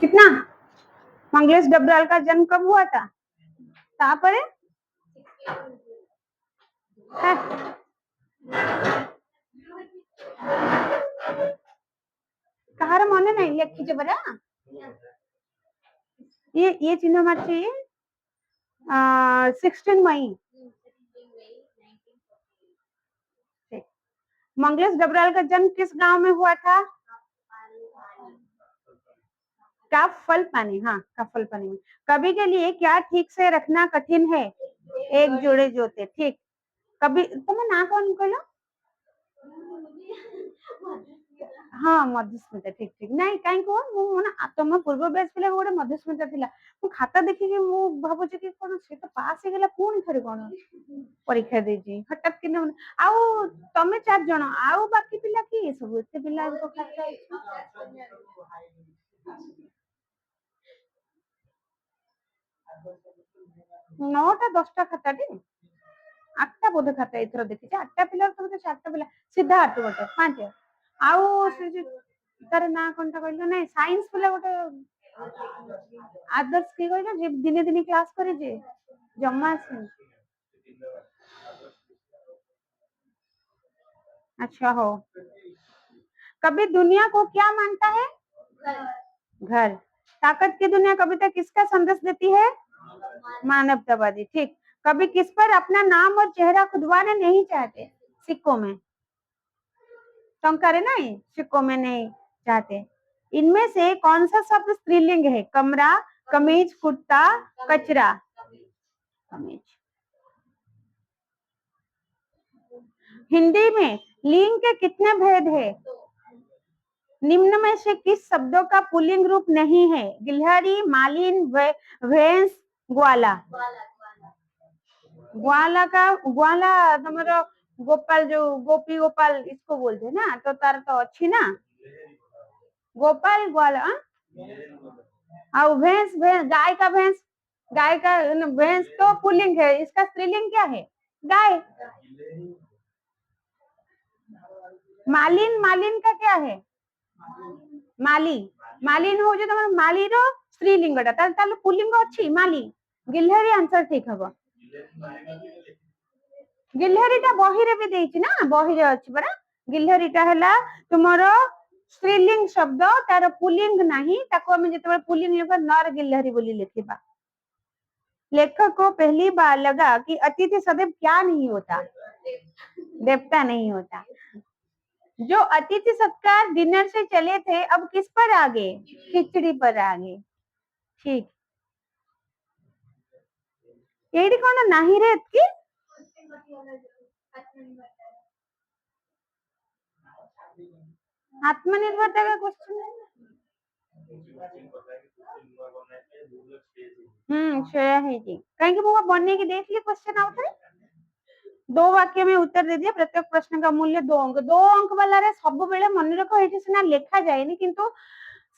कितना? मंगलेश डबराल का जन्म कब हुआ था? तापरे कहार मन नहीं लिखिचे परा ये चिन्ह मार चाहिए 16 मई। मंगलेश डबराल का जन्म किस गांव में हुआ था? काफल पानी, हाँ काफल पानी में। कवि के लिए क्या ठीक से रखना कठिन है? एक जोड़े जोते, ठीक। कभी तुम ना कौन कहलो? हाँ मधुस्मिता, ठीक ठीक नहीं कहीं कह मुझे तुम पूर्व बैच पिला गोटे मधुस्मिता थिला मु खाता देखिकी मु भाबुची कि कोन से तो पास हे गेला पुणी थरे कोन परीक्षा देजी हठात कि आउ तमे 4 जण आउ बाकी पिला कि सब एते पिला को खाता नौटा 10टा खाता टी 8टा बोध खाता एथर देखि 8टा पिला सब 4टा पिला सीधा 8 गोटे 5 आउ से जे तार ना कोनटा कहलो नहीं साइंस पिला गोटे आदर्श की कहलो जे दिने दिने क्लास करे जे जम्मा से। अच्छा हो। कभी दुनिया को क्या मानता है? घर। ताकत की दुनिया कविता किसका संदेश देती है? मानवतावादी, ठीक। कभी किस पर अपना नाम और चेहरा खुदवाना नहीं चाहते? सिक्कों में, टंकारे नहीं सिक्कों में नहीं चाहते। इनमें से कौन सा शब्द स्त्रीलिंग है? कमरा, कमीज, कुर्ता, कचरा। कमीज। हिंदी में लिंग के कितने भेद है? निम्न में से किस शब्दों का पुल्लिंग रूप नहीं है? गिलहरी, मालिन, भैंस, ग्वाला। ग्वाला का ग्वाला तुम्हारा गोपाल जो गोपी गोपाल इसको बोलते हैं ना तो तार तो अच्छी ना गोपाल ग्वाला और भैंस भैंस गाय का भैंस गाय का भैंस तो पुल्लिंग है इसका स्त्रीलिंग क्या है? गाय। मालिन मालिन का क्या है? माली। मालिन हो जो तुम माली रो स्त्रीलिंगटा ताले पुल्लिंग अच्छी माली गिलहरी आंसर ठीक हबो। गिलहरीटा बहिरे भी देछि ना बहिरे अछि परा गिलहरीटा हला तुमरो स्त्रीलिंग शब्द तार पुल्लिंग नहीं ताको हम जेते पुल्लिंग लेबा नर गिलहरी बोली लिखिबा। लेखक को पहली बार लगा कि अतिथि सदैव क्या नहीं होता? देवता नहीं होता। जो अतिथि सत्कार डिनर से चले थे अब किस पर आ गए? खिचड़ी पर आ गए, ठीक। एडी कौन नहीं रे की आत्मनिर्भरता का क्वेश्चन श्रेया है जी कहीं वो बनने की देख लिए क्वेश्चन आउट है 2 वाक्य में उत्तर दे दिया प्रत्येक प्रश्न का मूल्य 2 अंक वाला रे सब बेले मन रख एठी सिना लेखा जाएनी किंतु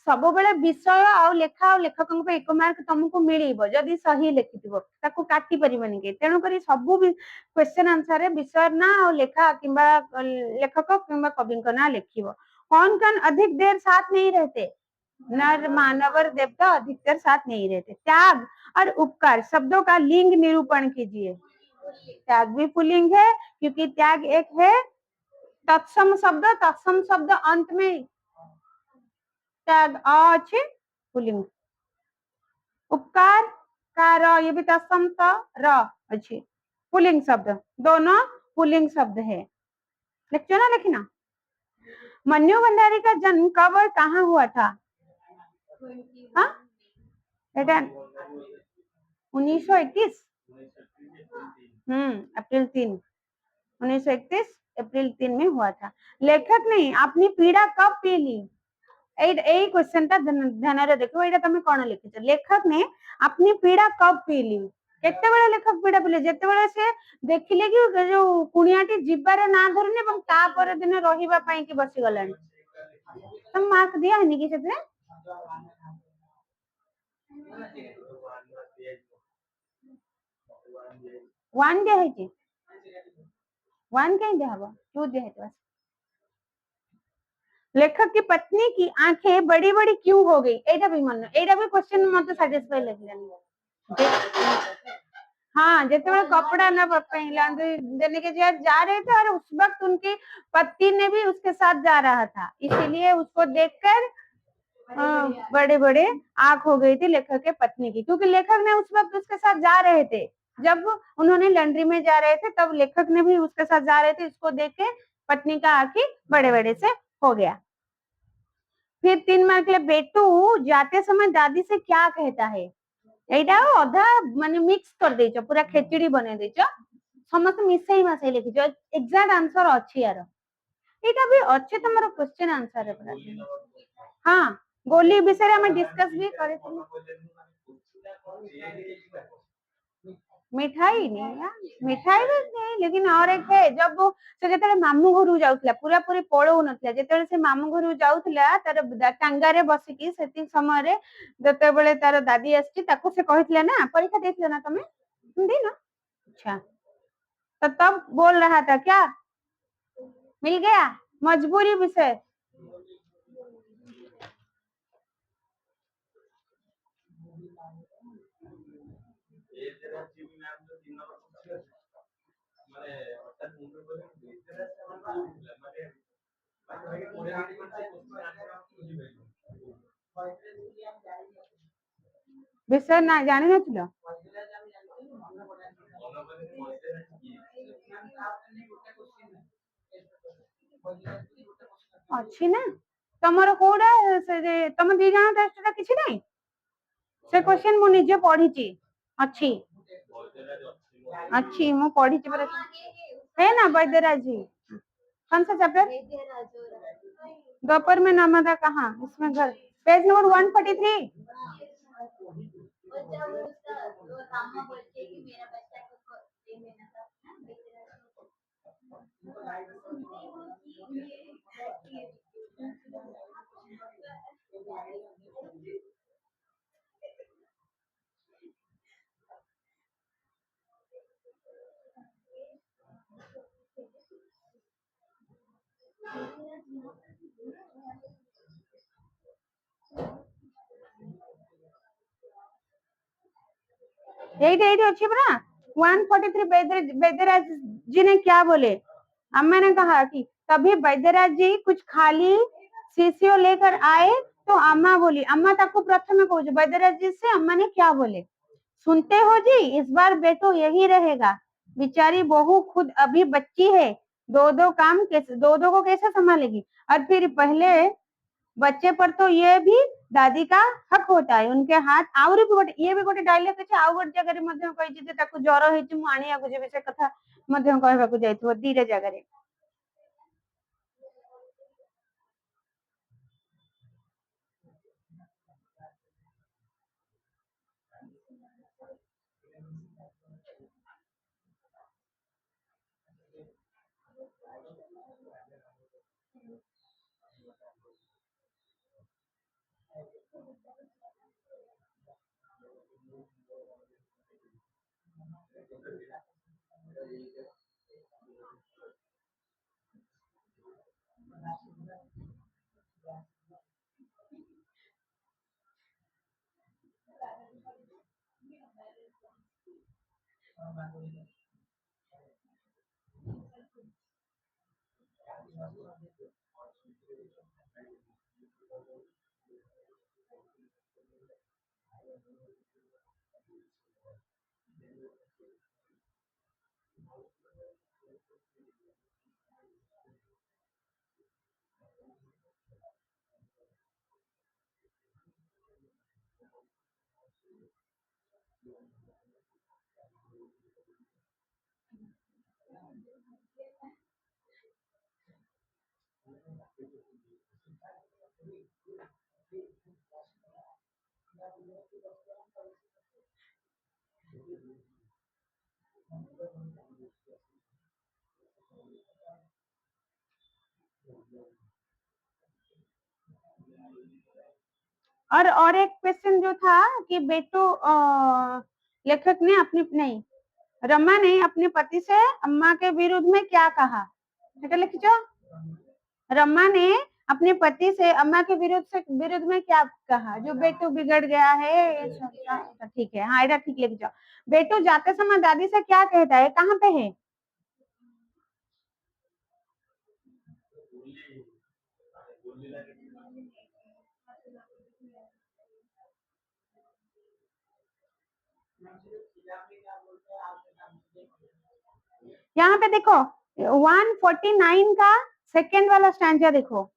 सब बेले विषय आ लेखा आ लेखकों पे 1 मार्क तुमको मिलिबो जदी सही लिखिथिबो ताको काटी परिबनी के तेनु करी सब क्वेश्चन आंसर रे विषय ना आ लेखा किबा लेखक किबा कवि को ना लिखिबो। कौन अधिक देर साथ नहीं रहते? नर मानव और देवता अधिकतर साथ नहीं रहते। त्याग और उपकार शब्दों का लिंग निरूपण कीजिए। त्याग भी पुल्लिंग है क्योंकि त्याग एक है तत्सम शब्द अंत में त्याग अच्छे पुल्लिंग। उपकार का र ये भी तत्सम र अच्छे पुल्लिंग शब्द दोनों पुल्लिंग शब्द है। लिखो ना लिखना। मन्नू भंडारी का जन्म कब और कहाँ हुआ था? हाँ बेटा 1921 अप्रैल 3 1931 अप्रैल 3 में हुआ था। लेखक ने अपनी पीड़ा कब पी ली? यही क्वेश्चन टा ध्यान रे देखो एटा तुम कौन लिखिछ लेखक ने अपनी पीड़ा कब पी ली? केते बेले लेखक पीड़ा पिले जेते बेले से देखिले कि जो कुनियाटी जिबार ना धरने एवं ता पर दिन रहिबा पई कि बसी गलानी तुम मार्क दिया हनी कि सेते 1 दे है कि 1 कहीं दे हबो 2 दे है बस। लेखक की पत्नी की आंखें बड़ी बड़ी क्यों हो गई एटा भी मन एटा भी क्वेश्चन मत सैटिस्फाई लगलानी हाँ जैसे मैं कपड़ा ना पहला देने के जा रहे थे और उस वक्त उनके पति ने भी उसके साथ जा रहा था इसीलिए उसको देखकर बड़े बड़े आंख हो गई थी लेखक के पत्नी की क्योंकि लेखक ने उस वक्त उसके साथ जा रहे थे जब उन्होंने लॉन्ड्री में जा रहे थे तब लेखक ने भी उसके साथ जा रहे थे इसको देख के पत्नी का आंखें बड़े बड़े से हो गया फिर 3 मार्क के लिए बेटू जाते समय दादी से क्या कहता है एटा अधा माने मिक्स कर देचो पूरा खेचड़ी बने देचो समस्त मिसई मासई लिखिचो एग्जैक्ट आंसर अछि यार एटा भी अच्छे तमरो क्वेश्चन आंसर है हाँ गोली विषय में डिस्कस भी करे मिठाई नहीं यार मिठाई भी नहीं लेकिन और एक है जब से जेते मामू घर जाउतला पूरा पूरी पळौ नथला जेते से मामू घर जाउतला तार टांगारे बसिकी सेति समय रे जेते बेले तार दादी आछि ताको से कहितले ना परीक्षा देथिले ना तमे हिंदी ना अच्छा तो तब बोल रहा था क्या मिल गया मजबूरी विषय विषय ना जानि नथिलो अच्छी ना तमरो कोडा से जे तम दी जण टेस्ट किछि नै से क्वेश्चन मु निजे पढिची अच्छी अच्छी मु पढिची पर है ना वैद्यराज जी कौन सा चैप्टर दोपहर में नर्मदा कहाँ इसमें घर पेज नंबर 143 एट अच्छी परा 143 वैद्यराज जी ने क्या बोले अम्मा ने कहा कि तभी वैद्यराज जी कुछ खाली शीशियों लेकर आए तो अम्मा बोली अम्मा तक प्रथम कहूँ वैद्यराज जी से अम्मा ने क्या बोले सुनते हो जी इस बार बेटो यही रहेगा बेचारी बहू खुद अभी बच्ची है दो दो को कैसे संभालेगी और फिर पहले बच्चे पर तो ये भी दादी का हक होता है उनके हाथ आउरी भी गोटे ये भी गोटे डायलॉग अछि आउ गोटे जगह रे मध्य कहि जे ताकू ज्वर हेछि मु आनिया को जेबे से कथा मध्य कहबा को जाइथो दीरे जगह रे और एक क्वेश्चन जो था कि बेटू लेखक ने अपनी नहीं रमा ने अपने पति से अम्मा के विरुद्ध में क्या कहा बेटा लिखिचो रमा ने अपने पति से अम्मा के विरुद्ध में क्या कहा? जो बेटू बिगड़ गया है, ठीक है, हाँ एटा ठीक लिख जाओ। बेटू जाते समय दादी से क्या कहता है? कहाँ पे है? यहाँ पे देखो 149 का सेकेंड वाला स्टैंजा देखो।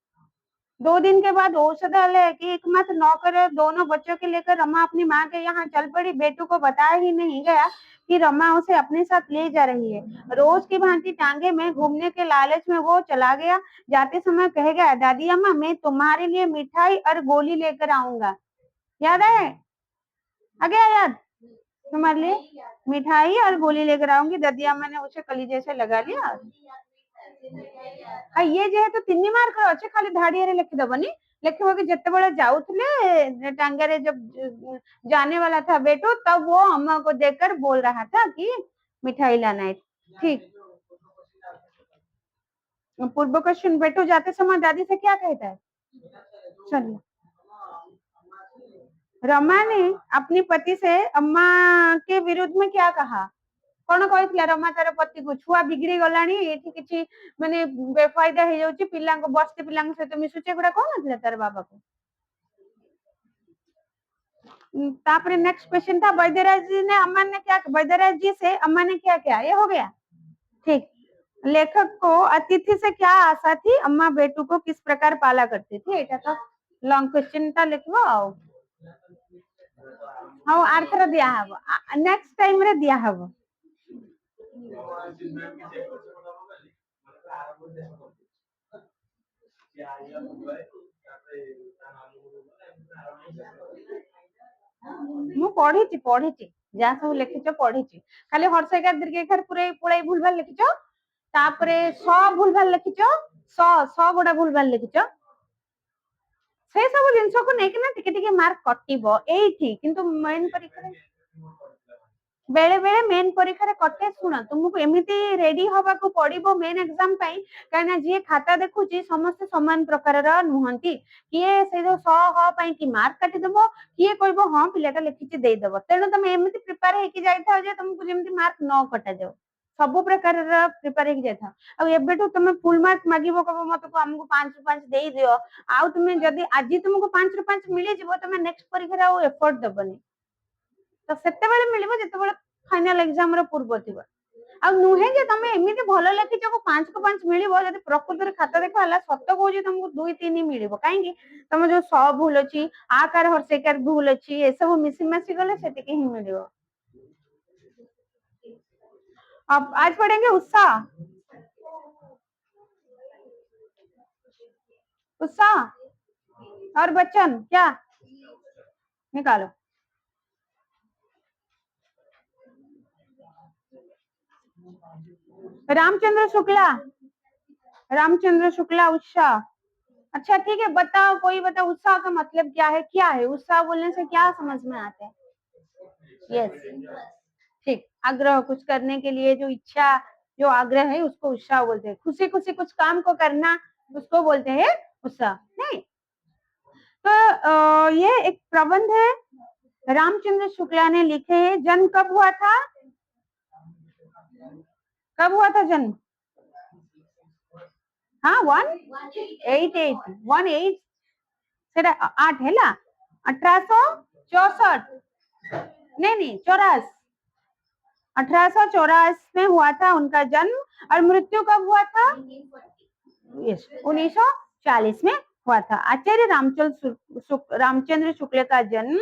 2 दिन के बाद औषधालय की एकमात्र नौकर दोनों बच्चों के लेकर रमा अपनी माँ के यहाँ चल पड़ी। बेटू को बताया ही नहीं गया कि रमा उसे अपने साथ ले जा रही है। रोज की भांति टांगे में घूमने के लालच में वो चला गया। जाते समय कह गया, दादी अम्मा मैं तुम्हारे लिए मिठाई और गोली लेकर आऊंगा। याद है? आ गया याद? तुम्हारे लिए मिठाई और गोली लेकर आऊंगी। दादी अम्मा ने उसे कलीजे से लगा लिया। ये जे तो 3 मार्क अच्छे, खाली धाड़िया लिखिदबनी। लिखो कि जितेबाला जाऊले टांगे जब जाने वाला था बेटू, तब वो अम्मा को देखकर बोल रहा था कि मिठाई लाना है। ठीक। पूर्व क्वेश्चन, बेटू जाते समय दादी से क्या कहता है? चलिए, रमा ने अपनी पति से अम्मा के विरुद्ध में क्या कहा? कौन कहला रमा तार पति को छुआ बिगड़ी गलानी, एठी किछि माने बेफायदा हे जाउची, पिल्ला को बस्ती पिल्ला सहित मिसुचे, गुडा कौन नथिला तार बाबा को। तापरे नेक्स्ट क्वेश्चन था, वैद्यराज जी ने अम्मा ने क्या, वैद्यराज जी से अम्मा ने क्या किया? ये हो गया। ठीक। लेखक को अतिथि से क्या आशा थी? अम्मा बेटू को किस प्रकार पाला करती थी? एटा तो लॉन्ग क्वेश्चन ता लिखबो। हां आर्थर दिया हबो, नेक्स्ट टाइम रे दिया हबो। मु पढ़ी जहाँ सब लिखिच पढ़ी, खाली हर्षकार दीर्घकार पूरे पुराई भूल भाल लिखिच, तापरे स भूल भाल लिखिच, स गोड़ा भूल भाल लिखिच। से सब जिंस को लेकिन टिके टिके मार्क कटिबो एठी, किंतु मेन परीक्षा बेले बेले मेन परीक्षा कटे। शुण, तुमको एमती रेडी हवा को पड़ो मेन एग्जाम कहीं जी खाता देखुची समस्त समान प्रकार नुहंती। किए से जो स ह पई कि मार्क काटिदेव, किए कहबो हाँ पिलाटा लिखिची देदेव। तेणु तुम एमती प्रिपेयर होके जाइथाओ जे तुमको जेमती मार्क न कटा जाओ, सब प्रकार प्रिपेयर होके जाइथाओ। आ एबेठु तुम फुल मार्क मागिबो, कहबो मते को हमको 5 ରୁ 5 देई दियो, आ तुम जदी आज तुमको 5 ରୁ 5 मिली जिवो, तुम नेक्स्ट परीक्षा आ एफर्ट देबनी। तो सेते बेले मिलिबो जेते बेले फाइनल एग्जाम रो पूर्व थिबो। आ नुहे जे तुम एमिति भलो लेखिच को 5 को 5 मिलिबो, जदी प्रकृति रे खाता देखा हला सत्य कहूजी तुमको 2 3 मिलिबो। काहेकि तुम जो स भूल अछि, आकार हर्षेकार भूल अछि, ए सब मिसी मासी गले सेति के ही मिलिबो। अब आज पढ़ेंगे उत्साह। उत्साह और वचन क्या निकालो। रामचंद्र शुक्ला, रामचंद्र शुक्ला उत्साह। अच्छा ठीक है, बताओ, कोई बताओ उत्साह का मतलब क्या है? क्या है उत्साह? बोलने से क्या समझ में आता है? यस, ठीक, आग्रह, कुछ करने के लिए जो इच्छा, जो आग्रह है उसको उत्साह बोलते हैं। खुशी खुशी कुछ काम को करना उसको बोलते हैं उत्साह। नहीं तो ये एक प्रबंध है, रामचंद्र शुक्ला ने लिखे हैं। जन्म कब हुआ था? कब हुआ था जन्म? हाँ 188 सेटा 8 है ना, 1864 नहीं 84, 1884 में हुआ था उनका जन्म। और मृत्यु कब हुआ था? 1940 में हुआ था। आचार्य रामचंद्र शुक्ल का जन्म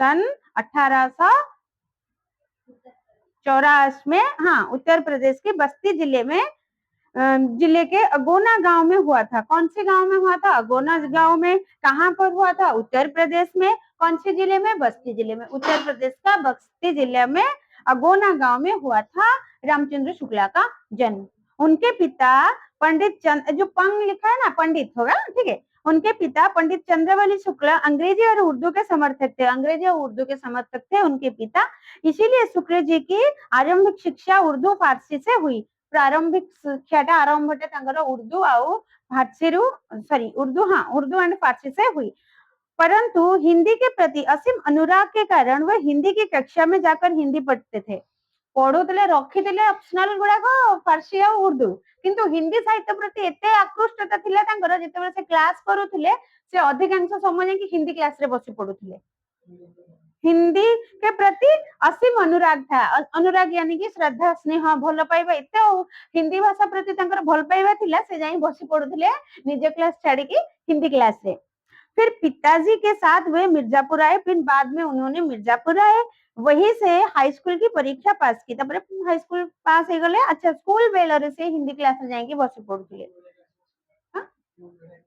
सन 1884 में, हाँ, उत्तर प्रदेश के बस्ती जिले में, जिले के अगोना गांव में हुआ था। कौन से गांव में हुआ था? अगोना गांव में। कहाँ पर हुआ था? उत्तर प्रदेश में। कौन से जिले में? बस्ती जिले में। उत्तर प्रदेश का बस्ती जिले में अगोना गांव में हुआ था रामचंद्र शुक्ला का जन्म। उनके पिता पंडित जो पंग लिखा है ना, पंडित होगा, ठीक है। उनके पिता पंडित चंद्रवली शुक्ला अंग्रेजी और उर्दू के समर्थक थे। अंग्रेजी और उर्दू के समर्थक थे उनके पिता, इसीलिए शुक्ल जी की आरंभिक शिक्षा उर्दू फारसी से हुई। प्रारंभिक शिक्षाटा आरंभटा तांकर उर्दू आउ फारसी रु सॉरी उर्दू हाँ उर्दू एंड फारसी से हुई। परंतु हिंदी के प्रति असीम अनुराग के कारण वह हिंदी की कक्षा में जाकर हिंदी पढ़ते थे। पढ़ुले रखिले ऑप्शनल गुड़ाक फारसी आ उर्दू किंतु हिंदी साहित्य प्रति एते आकृष्टता थिला तांकर जेतेबेले से क्लास करूथिले से अधिकांश समय कि हिंदी क्लास रे बसी पढ़ुथिले। हिंदी के प्रति असीम अनुराग था। अनुराग यानी कि श्रद्धा स्नेह भल पाइबा एते हिंदी भाषा प्रति तांकर भल पाइबा थिला से जाई बसी पढ़ुथिले निज क्लास छाड़ी की हिंदी क्लास रे। फिर पिताजी के साथ वे मिर्जापुर आए, फिर बाद में उन्होंने मिर्जापुर आए, वहीं से हाई स्कूल की परीक्षा पास की। तब हाई स्कूल पास हो गले। अच्छा स्कूल बेलर से हिंदी क्लास में जाएंगे बस पढ़ुले।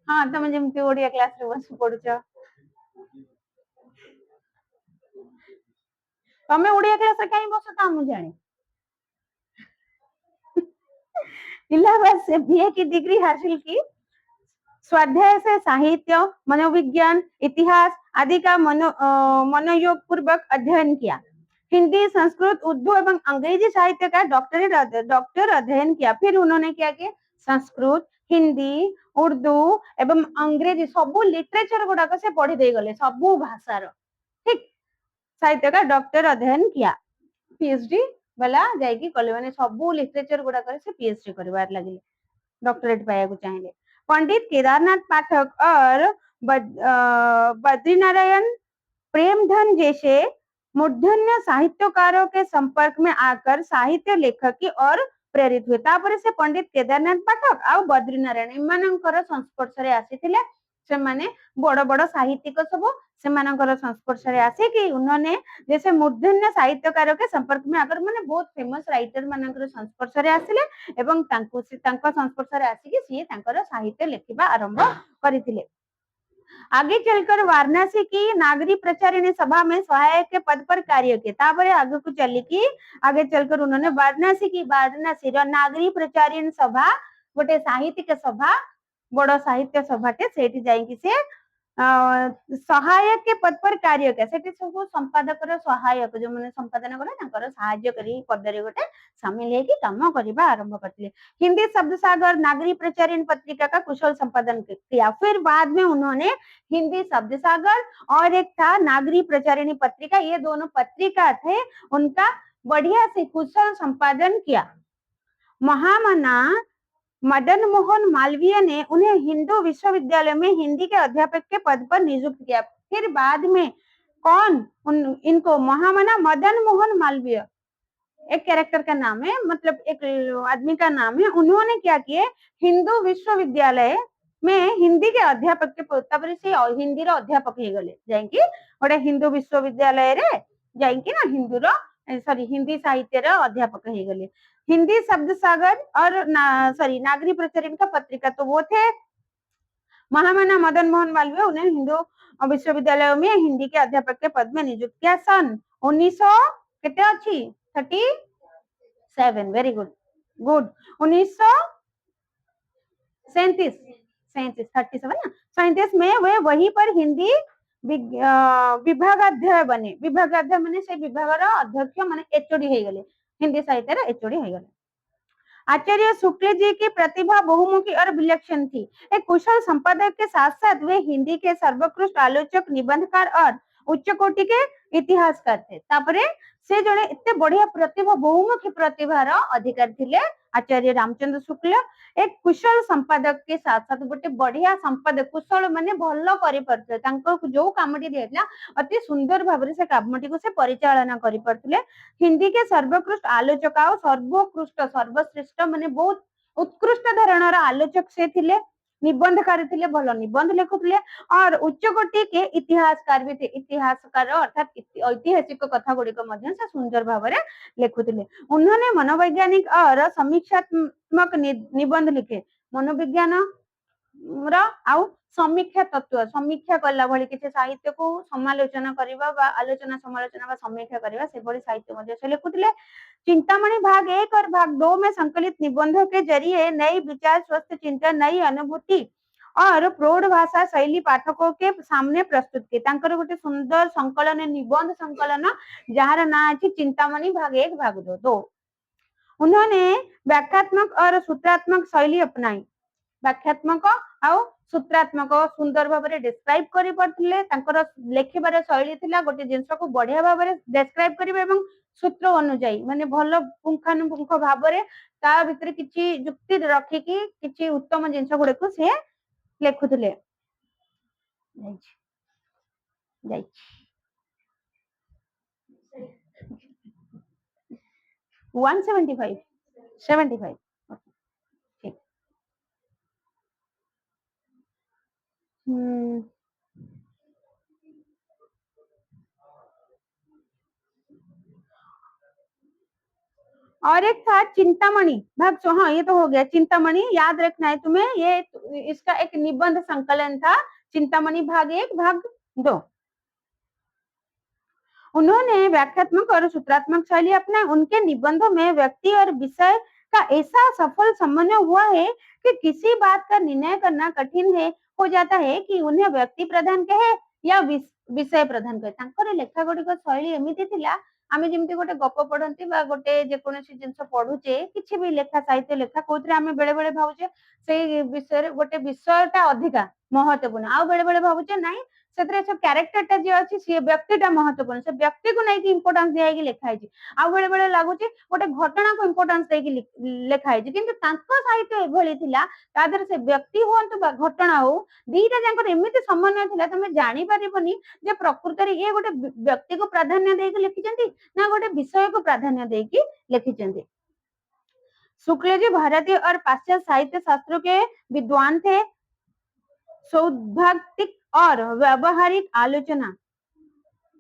हाँ तुम जमती ओडिया क्लास रे बस पढ़ुछ तमें ओडिया क्लास रे कहीं बस ता मु जाने। इलाहाबाद से बीए की डिग्री हासिल की। स्वाध्याय से साहित्य, मनोविज्ञान, इतिहास आदि का मनोयोग पूर्वक अध्ययन किया। हिंदी, संस्कृत, उर्दू एवं अंग्रेजी साहित्य का डॉक्टर अध्ययन किया। फिर उन्होंने क्या किया संस्कृत, हिंदी, उर्दू एवं अंग्रेजी सबू लिटरेचर गुड़ाक से पढ़ी दे गले सबू भाषार ठीक साहित्य का डॉक्टर अध्ययन किया। पीएचडी वाला जाइकी कले माने सबू लिटरेचर गुड़ाक से पीएचडी करबार लगे डॉक्टरेट पाया को चाहिए। पंडित केदारनाथ पाठक और बद्रीनारायण प्रेमधन जैसे मूर्धन्य साहित्यकारों के संपर्क में आकर साहित्य लेखक की ओर प्रेरित हुए। तापर से पंडित केदारनाथ पाठक आ बद्रीनारायण इमानकर संस्पर्श रे आसीथिले। से माने बड़ बड़ साहित्यिक सब सेमानकर संस्पर्श रे आसे कि उन्होंने जैसे मूर्धन्य साहित्यकारों के संपर्क में आकर माने बहुत फेमस राइटर मानकर संस्पर्श रे आसिले एवं तांको संस्पर्श रे आसी सी तांकर साहित्य लेखिबा आरंभ करिथिले। आगे चलकर वाराणसी की नागरी प्रचारिणी सभा में सहायक के पद पर कार्य किए। तापर आगे को चली कि आगे चलकर उन्होंने वाराणसी नागरी प्रचारिणी सभा गोटे साहित्यिक सभा बड़ साहित्य सभाटे सेठी जाइकी से सहायक के पद पर कार्य किया। सेठी सब संपादक सहायक जो मैंने संपादन करे तांकर सहाय्य करी पदरे गोटे शामिल है कि काम करबा आरंभ करथिले। हिंदी शब्द सागर नागरी प्रचारिणी पत्रिका का कुशल संपादन किया। फिर बाद में उन्होंने हिंदी शब्द सागर और एक था नागरी प्रचारिणी पत्रिका, ये दोनों पत्रिका थे उनका बढ़िया से कुशल संपादन किया। महामना मदन मोहन मालवीय ने उन्हें हिंदू विश्वविद्यालय में हिंदी के अध्यापक के पद पर नियुक्त किया। फिर बाद में कौन इनको महामना मदन मोहन मालवीय एक कैरेक्टर का नाम है, मतलब एक आदमी का नाम है। उन्होंने क्या किए हिंदू विश्वविद्यालय में हिंदी के अध्यापक के पद से हिंदी रो अध्यापक हो गले जाइकी गोटे हिंदू विश्वविद्यालय रे जाइकी ना हिंदी साहित्य रो अध्यापक हो गले। हिंदी शब्द सागर और नागरी प्रचारिणी का पत्रिका तो वो थे महामना मदन मोहन मालवीय, उन्हें हिंदू विश्वविद्यालय में हिंदी के अध्यापक के पद में नियुक्त किया। सन 1900 केते अछि 37 वेरी गुड 1937 में वे वहीं पर हिंदी विभागाध्यक्ष बने। विभागाध्यक्ष माने से विभाग अध्यक्ष माने एचओडी हो गले हिंदी साहित्य एचओडी हो गले। आचार्य शुक्ल जी की प्रतिभा बहुमुखी और विलक्षण थी। एक कुशल संपादक के साथ साथ वे हिंदी के सर्वोत्कृष्ट आलोचक, निबंधकार और उच्च कोटि के इतिहासकार थे। तापरे से जड़े इतने बढ़िया प्रतिभा बहुमुखी प्रतिभार अधिकारी थिले आचार्य रामचंद्र शुक्ल। एक कुशल संपादक के साथ साथ गोटे बढ़िया संपादक कुशल माने भलो करि परथे तांको जो कामटी दियला अति सुंदर भाबरे से कामटी को से परिचालना करि परथिले। हिंदी के सर्वोत्कृष्ट आलोचक और सर्वोत्कृष्ट सर्वश्रेष्ठ माने बहुत उत्कृष्ट धरणर आलोचक से थिले, निबंधकार थिले, भलो निबंध लिखुथिले और उच्च कोटि के इतिहासकार भी थे। इतिहासकार अर्थात ऐतिहासिक कथा गुड़िक मध्य से सुंदर भावरे लिखुथिले। उन्होंने मनोवैज्ञानिक और समीक्षात्मक निबंध लिखे। मनोविज्ञान आउ समीक्षा तत्व समीक्षा कला भली किसी साहित्य को समालोचना करबा बा आलोचना समालोचना बा समीक्षा करबा से बड़ी साहित्य मध्य से लिखुथिले। चिंतामणि भाग 1 और भाग 2 में संकलित निबंधों के जरिए नई विचार, स्वस्थ चिंतन, नई अनुभूति और प्रौढ़ भाषा शैली पाठकों के सामने प्रस्तुत की। तांकर गोटे सुंदर संकलन निबंध संकलन जार ना अछि चिंतामणि भाग 1 भाग 2। उन्होंने व्याख्यात्मक और सूत्रात्मक शैली अपनाई। व्याख्यात्मक आउ सूत्रात्मक सुंदर भाव में डिस्क्राइब करि पड़थिले तांकर लेखिबार शैली थिला गोटे जिंस को बढ़िया भाव में डिस्क्राइब करिवे एवं सूत्र अनुଯାयी माने भलो पुंखानुपुंख भाव में ता भितर किछि युक्ति रखिकी किछि उत्तम जिंस गुडे को से लेखुथिले। 175 75 ठीक। और एक था चिंतामणि भाग हाँ ये तो हो गया। चिंतामणि याद रखना है तुम्हें, ये इसका एक निबंध संकलन था चिंतामणि भाग 1 भाग 2। उन्होंने व्याख्यात्मक और सूत्रात्मक शैली अपनाई। उनके निबंधों में व्यक्ति और विषय का ऐसा सफल समन्वय हुआ है कि किसी बात का निर्णय करना कठिन है हो जाता है कि उन्हें व्यक्ति प्रधान कहे या विषय प्रधान कहे। तांकर लेखा गुड़िक शैली एमिति थिला आमे जेमति गोटे गप पढ़ंती बा गोटे जे कोनोसी जिंस पढुचे किछि भी लेखा साहित्य लेखा कोथरे आमे बेले बेले भाबुचे सेई विषय गोटे विषयटा अधिका महत्वपूर्ण आ बेले बेले भाबुचे नाही सेतरे सब कैरेक्टरटा जे अछि से व्यक्तिटा महत्वपूर्ण से व्यक्ति को नहीं कि इंपोर्टेंस दिया कि लिखा है आ बेले बेले लागुची गोटे घटना को इंपोर्टेंस दे कि लिखा है किंतु तांको साहित्य एभली थिला तादर से व्यक्ति होंतु बा घटना हो दीटा जांकर एमिति समन्वय थिला तमे जानि परिबनी जे प्रकृति रे ये गोटे व्यक्ति को प्राधान्य दे कि लिखिचंती ना गोटे विषय को प्राधान्य दे कि लिखिचंती। शुक्ल जी भारतीय और पाश्चात्य साहित्य शास्त्रों के विद्वान थे। सौद्धांतिक और व्यावहारिक आलोचना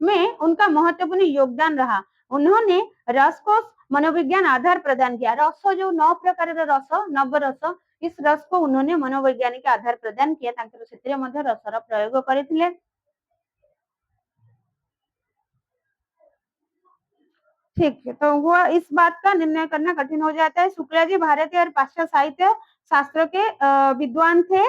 में उनका महत्वपूर्ण योगदान रहा। उन्होंने रस को मनोविज्ञान आधार प्रदान किया। रस जो 9 प्रकार रस नव रस इस रस को उन्होंने मनोवैज्ञानिक आधार प्रदान किया। तांकर सेतिरे मध्ये रसर प्रयोग करिथिले। ठीक है, तो हुआ इस बात का निर्णय करना कठिन हो जाता है। शुक्ला जी भारतीय और पाश्चात्य साहित्य शास्त्र के विद्वान थे।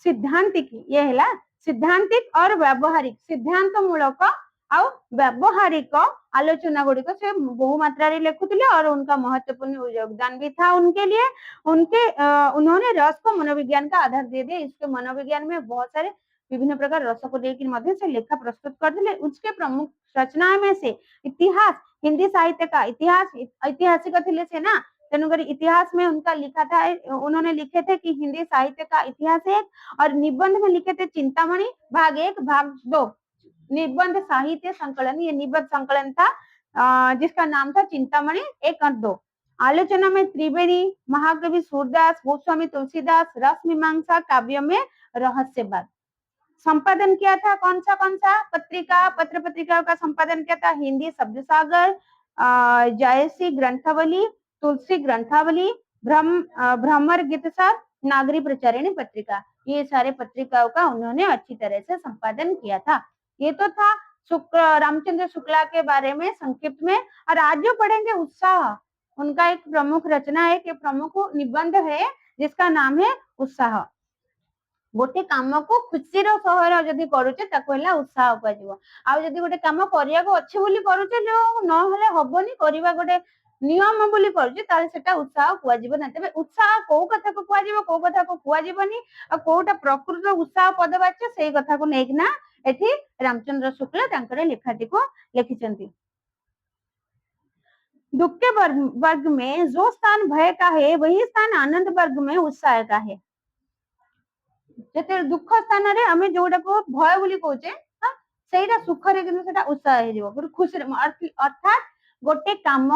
सिद्धांतिक ये हैला सिद्धांतिक और व्यावहारिक सिद्धांत मूलक आउ व्यावहारिक आलोचना गुड़ी को से बहु मात्रा रे लिखुथिले और उनका महत्वपूर्ण योगदान भी था उनके लिए। उन्होंने रस को मनोविज्ञान का आधार दे दिया। इसके मनोविज्ञान में बहुत सारे विभिन्न प्रकार रस को लेकर मध्य से लेखा प्रस्तुत कर दिले। उसके प्रमुख रचना में से इतिहास हिंदी साहित्य का इतिहास ऐतिहासिक थिले से ना तेनुकर इतिहास में उनका लिखा था। उन्होंने लिखे थे कि हिंदी साहित्य का इतिहास है और निबंध में लिखे थे चिंतामणि भाग 1 भाग 2 निबंध साहित्य संकलन। ये निबंध संकलन था जिसका नाम था चिंतामणि 1 और 2। आलोचना में त्रिवेदी महाकवि सूरदास गोस्वामी तुलसीदास रस मीमांसा काव्य में रहस्यवाद। संपादन किया था कौन सा पत्रिका पत्र पत्रिकाओं का संपादन किया था। हिंदी शब्द सागर जयसी ग्रंथावली तुलसी ग्रंथावली भ्रमर गीतसार नागरी प्रचारिणी पत्रिका ये सारे पत्रिकाओं का उन्होंने अच्छी तरह से संपादन किया था। ये तो था रामचंद्र शुक्ला के बारे में संक्षिप्त में। और आज जो पढ़ेंगे उत्साह उनका एक प्रमुख रचना है कि प्रमुख निबंध है जिसका नाम है उत्साह। गोटे काम को खुशी रो सहर जदी करूचे ताको हला उत्साह कहजिवो। आ जदी गोटे काम करिया को अच्छे बोली करूचे जो न हले हबनी करिवा गोटे नियम बोली करूचे ताले सेटा उत्साह कहजिवो ना। तबे उत्साह को कथा को कहजिवो को कथा को कहजिवनी आ कोटा प्रकृत उत्साह पदवाच्य सेही कथा को नेकना एठी रामचंद्र शुक्ला तांकर लेखाटी को लिखिचंती। दुख के वर्ग में जो स्थान भय का है वही स्थान आनंद वर्ग में उत्साह का है। जते दुख स्थान रे हमें जोटा को भय बोली कहूचे सेटा सुख रे किंतु सेटा उत्साह हे जीवो गुरु खुशी अर्थात गोटे काम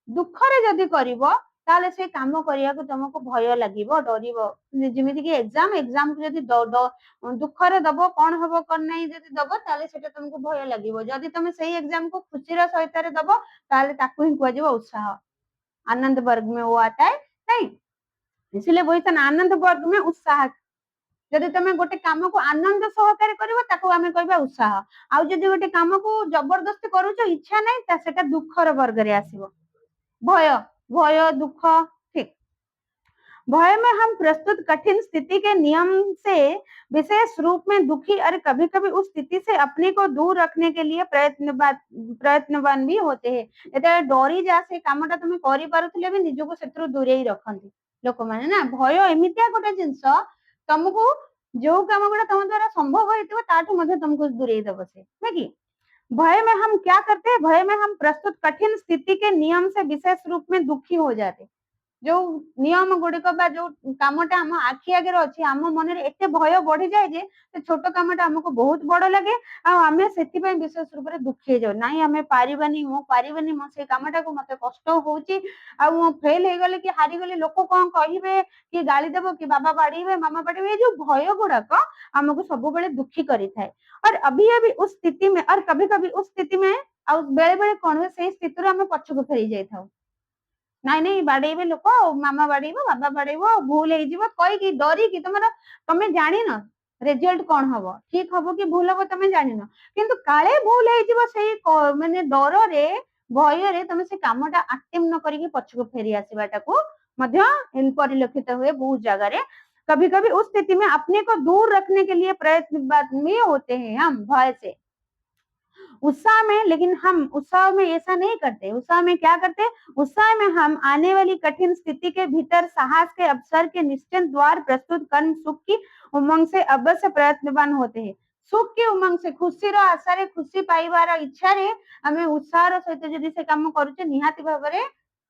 दुख रे जदी करिवो ताले से काम करिया को तुमको भय लागिवो डरिवो। जेमिति कि एग्जाम को जदी दुख रे दबो कोन हबो कोन नै जदी दबो ताले सेटा तुमको भय लागिवो। जदी तुम सेही एग्जाम को खुशी रे सहित रे दबो ताले ताकू ही कहजिवो उत्साह। आनंद वर्ग में वो आता है नहीं इसलिए वही था आनंद वर्ग में उत्साह। जदि तुम गोटे काम को आनंद सहकारे करिवो ताको आमे कहबा उत्साह। आ जदि गोटे काम को जबरदस्ती करूचो इच्छा नै ता सेटा दुखर वर्ग रे आसीबो भय दुख। ठीक भय में हम प्रस्तुत कठिन स्थिति के नियम से विशेष रूप में दुखी और कभी कभी उस स्थिति से अपने को दूर रखने के लिए प्रयत्नवान भी होते हैं। ଯେତେବେଳେ ଡରି ଯା ସେ କାମଟା ତମେ କରିପାରୁଥିଲେ ବି ନିଜକୁ ସେଥିରୁ ଦୂରେଇ ରଖନ୍ତି ଲୋକମାନେ ନା। ଭୟ ଏମିତିଆ ଗୋଟେ ଜିନିଷ ତମକୁ ଯୋଉ କାମ ଗୁଡା ତମ ଦ୍ୱାରା ସମ୍ଭବ ହେଇଥିବ ତାଠୁ ମଧ୍ୟ ତମକୁ ଦୂରେଇ ଦବ ସେ, ନା କି? भय में हम क्या करते हैं, भय में हम प्रस्तुत कठिन स्थिति के नियम से विशेष रूप में दुखी हो जाते। जो नियम गुड़िक जो कामटा आम आखि आगे अच्छी आम मन एत भय बढ़ी जाए जे छोट कामटा आमको बहुत बड़ लगे आम से विशेष रूप से दुखी जाऊ ना आम पारिबानी मो से कामटा को मत कष्ट होची फेल हो गले कि हारीगले लोक कौन कहे कि गाली देव कि बाबा बाड़े मामा बाड़े ये जो भय गुड़ाक आमको सब दुखी करें। और अभी अभी उस स्थिति में और कभी कभी उस स्थिति में बेले बेले कौन हुए से स्थिति आम पछक फेरी जाए नाई नहीं बाड़े लोक मामा बाड़े बाबा बाड़े भूल कहीकि डरिकी तुम जान रेजल्ट कौन हम ठीक हम कि भूल हम तुम जान किंतु काले भूल हो माने डर रे भय रे तुम से कामटा आक्टिव न करके पछक फेरी आसवाटा को परिलक्षित हुए बहुत जगह। कभी कभी उस स्थिति में अपने को दूर रखने के लिए प्रयत्न में होते हैं हम भय से उत्साह में, लेकिन हम उत्साह में ऐसा नहीं करते। उत्साह में क्या करते? उत्साह में हम आने वाली कठिन स्थिति के भीतर साहस के अवसर के निश्चित द्वार प्रस्तुत कर्म सुख की उमंग से अवश्य प्रयत्नवान होते हैं। सुख की उमंग से खुशी आशा खुशी पाइबार इच्छा रे आम उत्साह सहित जदि से काम करुचे निहाती भाव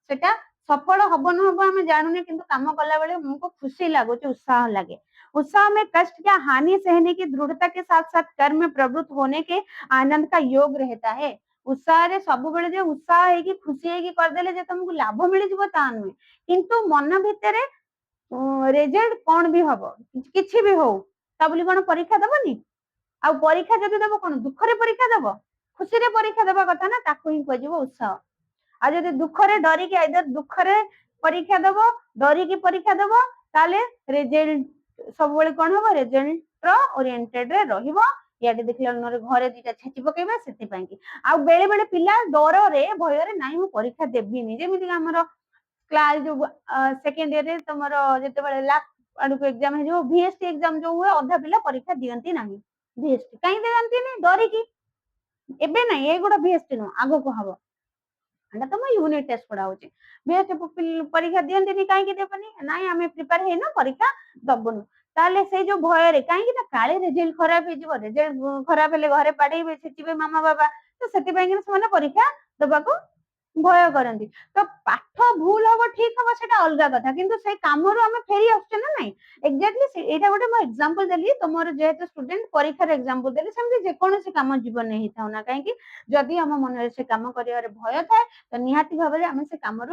सेटा सफल हम न हम आम जानूने किंतु काम कला बेले हमको खुशी लगुच उत्साह लगे। उत्साह में कष्ट या हानि सहने की दृढ़ता के साथ साथ कर्म में प्रवृत्त होने के आनंद का योग रहता है। उत्साह रे सब बेले जो उत्साह है कि खुशी है कि करदेले जे तुमको लाभ मिल जिवो ता नुहे किंतु मन भितरे रिजल्ट कौन भी हबो किछि भी हो ता बोली कोन परीक्षा दबनी आ परीक्षा जदि दबो कोन दुख रे परीक्षा दबो खुशी रे परीक्षा दबा कथा ना ताको ही कहजिवो उत्साह। आ जदि दुख रे डरी के आइदर दुख रे परीक्षा दबो डरी की परीक्षा दबो ताले रिजल्ट सब बेले कोन हबो रिजल्ट रो ओरिएंटेड रे रहिबो याडे देखले घरे दीटा छेची पकेबा सेति ପାଇଁ कि आ बेले बेले पिला डर रे भय रे नाही मु परीक्षा देबिनी जेमिति हमर क्लास जो सेकंड ईयर रे तमरो जते बेले लास्ट आडको एग्जाम हे जो वीएसटी एग्जाम जो हुए अधा पिला परीक्षा दियंती नाही वीएसटी काई देयंती नहीं डरी की एबे नाही ए गुडा वीएसटी नो आगो को हबो अंडा तुम यूनिट टेस्ट पढ़ा होची वीएसटी परीक्षा दियंती नहीं काई कि देबनी नाही हमें प्रिपेयर हे ना परीक्षा दबनु ताले से जो भय रे काई कि ना काले रिजल्ट खराब हे जिवो रिजल्ट खराब हेले घरे पाड़ेबे छेचिबे मामा बाबा तो सेति ପାଇଁ कि से परीक्षा दबाको भय करती। तो पाठ भूल हम ठीक हम से अलग कथा किंतु से काम आम फेरी आसुचे ना नहीं एक्जाक्टली एटा गोटे मो एग्जांपल देली तुमर जेहेतु स्टूडेंट परीक्षार एग्जांपल देली सेमति जेकोसी काम जीवन में होता ना कहीं जदि आम मन से काम कर भय थाए तो निहाती भाव में आम से काम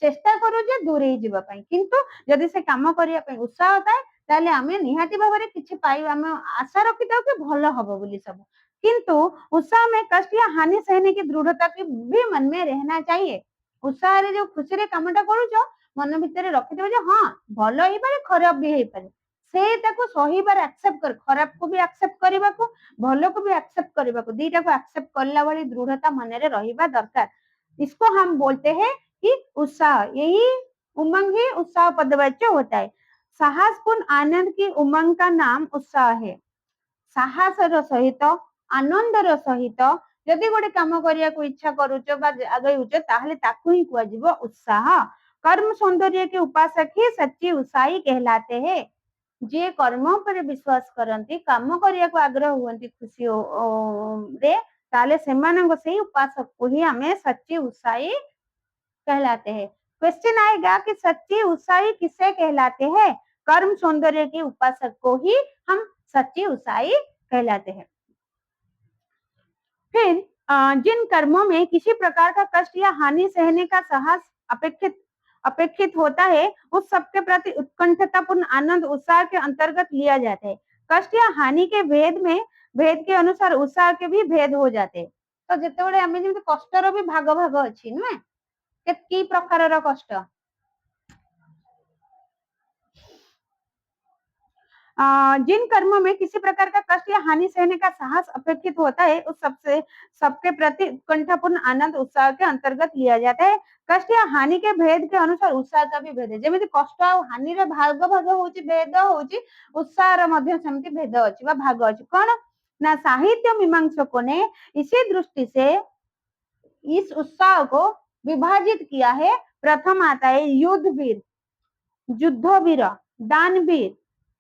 चेष्टा करू जे दूरे जावाई किंतु जदि से काम करने उत्साह थाए ताले आम निहाती भाव में किसी पाई आम आशा रखी था कि भल हम बोली सब किंतु उत्साह में कष्ट या हानि सहने की दृढ़ता की भी मन में रहना चाहिए। उत्साह रे जो खुशी रे कामटा करूचो मन भितर रखिथबो जे हां भलो ही पारे खराब भी हे पारे से ताको सही बार एक्सेप्ट कर खराब को भी एक्सेप्ट करबा को भलो को भी एक्सेप्ट करबा को दीटा को एक्सेप्ट करला वाली दृढ़ता मन रे रहिबा दरकार। इसको हम बोलते हैं कि उत्साह यही उमंग ही उत्साह पदवाच्य होता है। साहसपूर्ण आनंद की उमंग का नाम उत्साह है। साहसर सहित आनंदर सहित जदि गोटे काम करिया को इच्छा करूचो बा आगेउचो ताहले ताकू ही कुआजिबो उत्साह। कर्म सौंदर्य के उपासक ही सच्ची उत्साही कहलाते हैं। जे कर्म पर विश्वास करंती काम करिया को आग्रह हुअंती खुशी रे ताले सेमानंग से उपासक को ही हमें सच्ची उत्साही कहलाते हैं। क्वेश्चन आएगा कि सच्ची उत्साही किसे कहलाते हैं? कर्म सौंदर्य के उपासक को ही हम सच्ची उत्साही कहलाते हैं। फिर जिन कर्मों में किसी प्रकार का कष्ट या हानि सहने का साहस अपेक्षित होता है उस सबके प्रति उत्कंठतापूर्ण आनंद उत्साह के अंतर्गत लिया जाता है। कष्ट या हानि के भेद के अनुसार उत्साह के भी भेद हो जाते हैं। तो जिते आम जमी कष्टर भी भाग भाग अच्छी नुहे कि प्रकार कष्ट जिन कर्मों में किसी प्रकार का कष्ट या हानि सहने का साहस अपेक्षित होता है उस सबके प्रति उत्कंठापूर्ण आनंद उत्साह के अंतर्गत लिया जाता है। कष्ट या हानि के भेद के अनुसार उत्साह का भी भेद है। जमी कष्ट आ हानि भाग भाग होची भेद होची उत्साह मध्य सेमती भेद अछि बा भाग अछि। कौन ना साहित्य मीमांसकों ने इसी दृष्टि से इस उत्साह को विभाजित किया है। प्रथम आता है युद्ध वीर, युद्धवीर,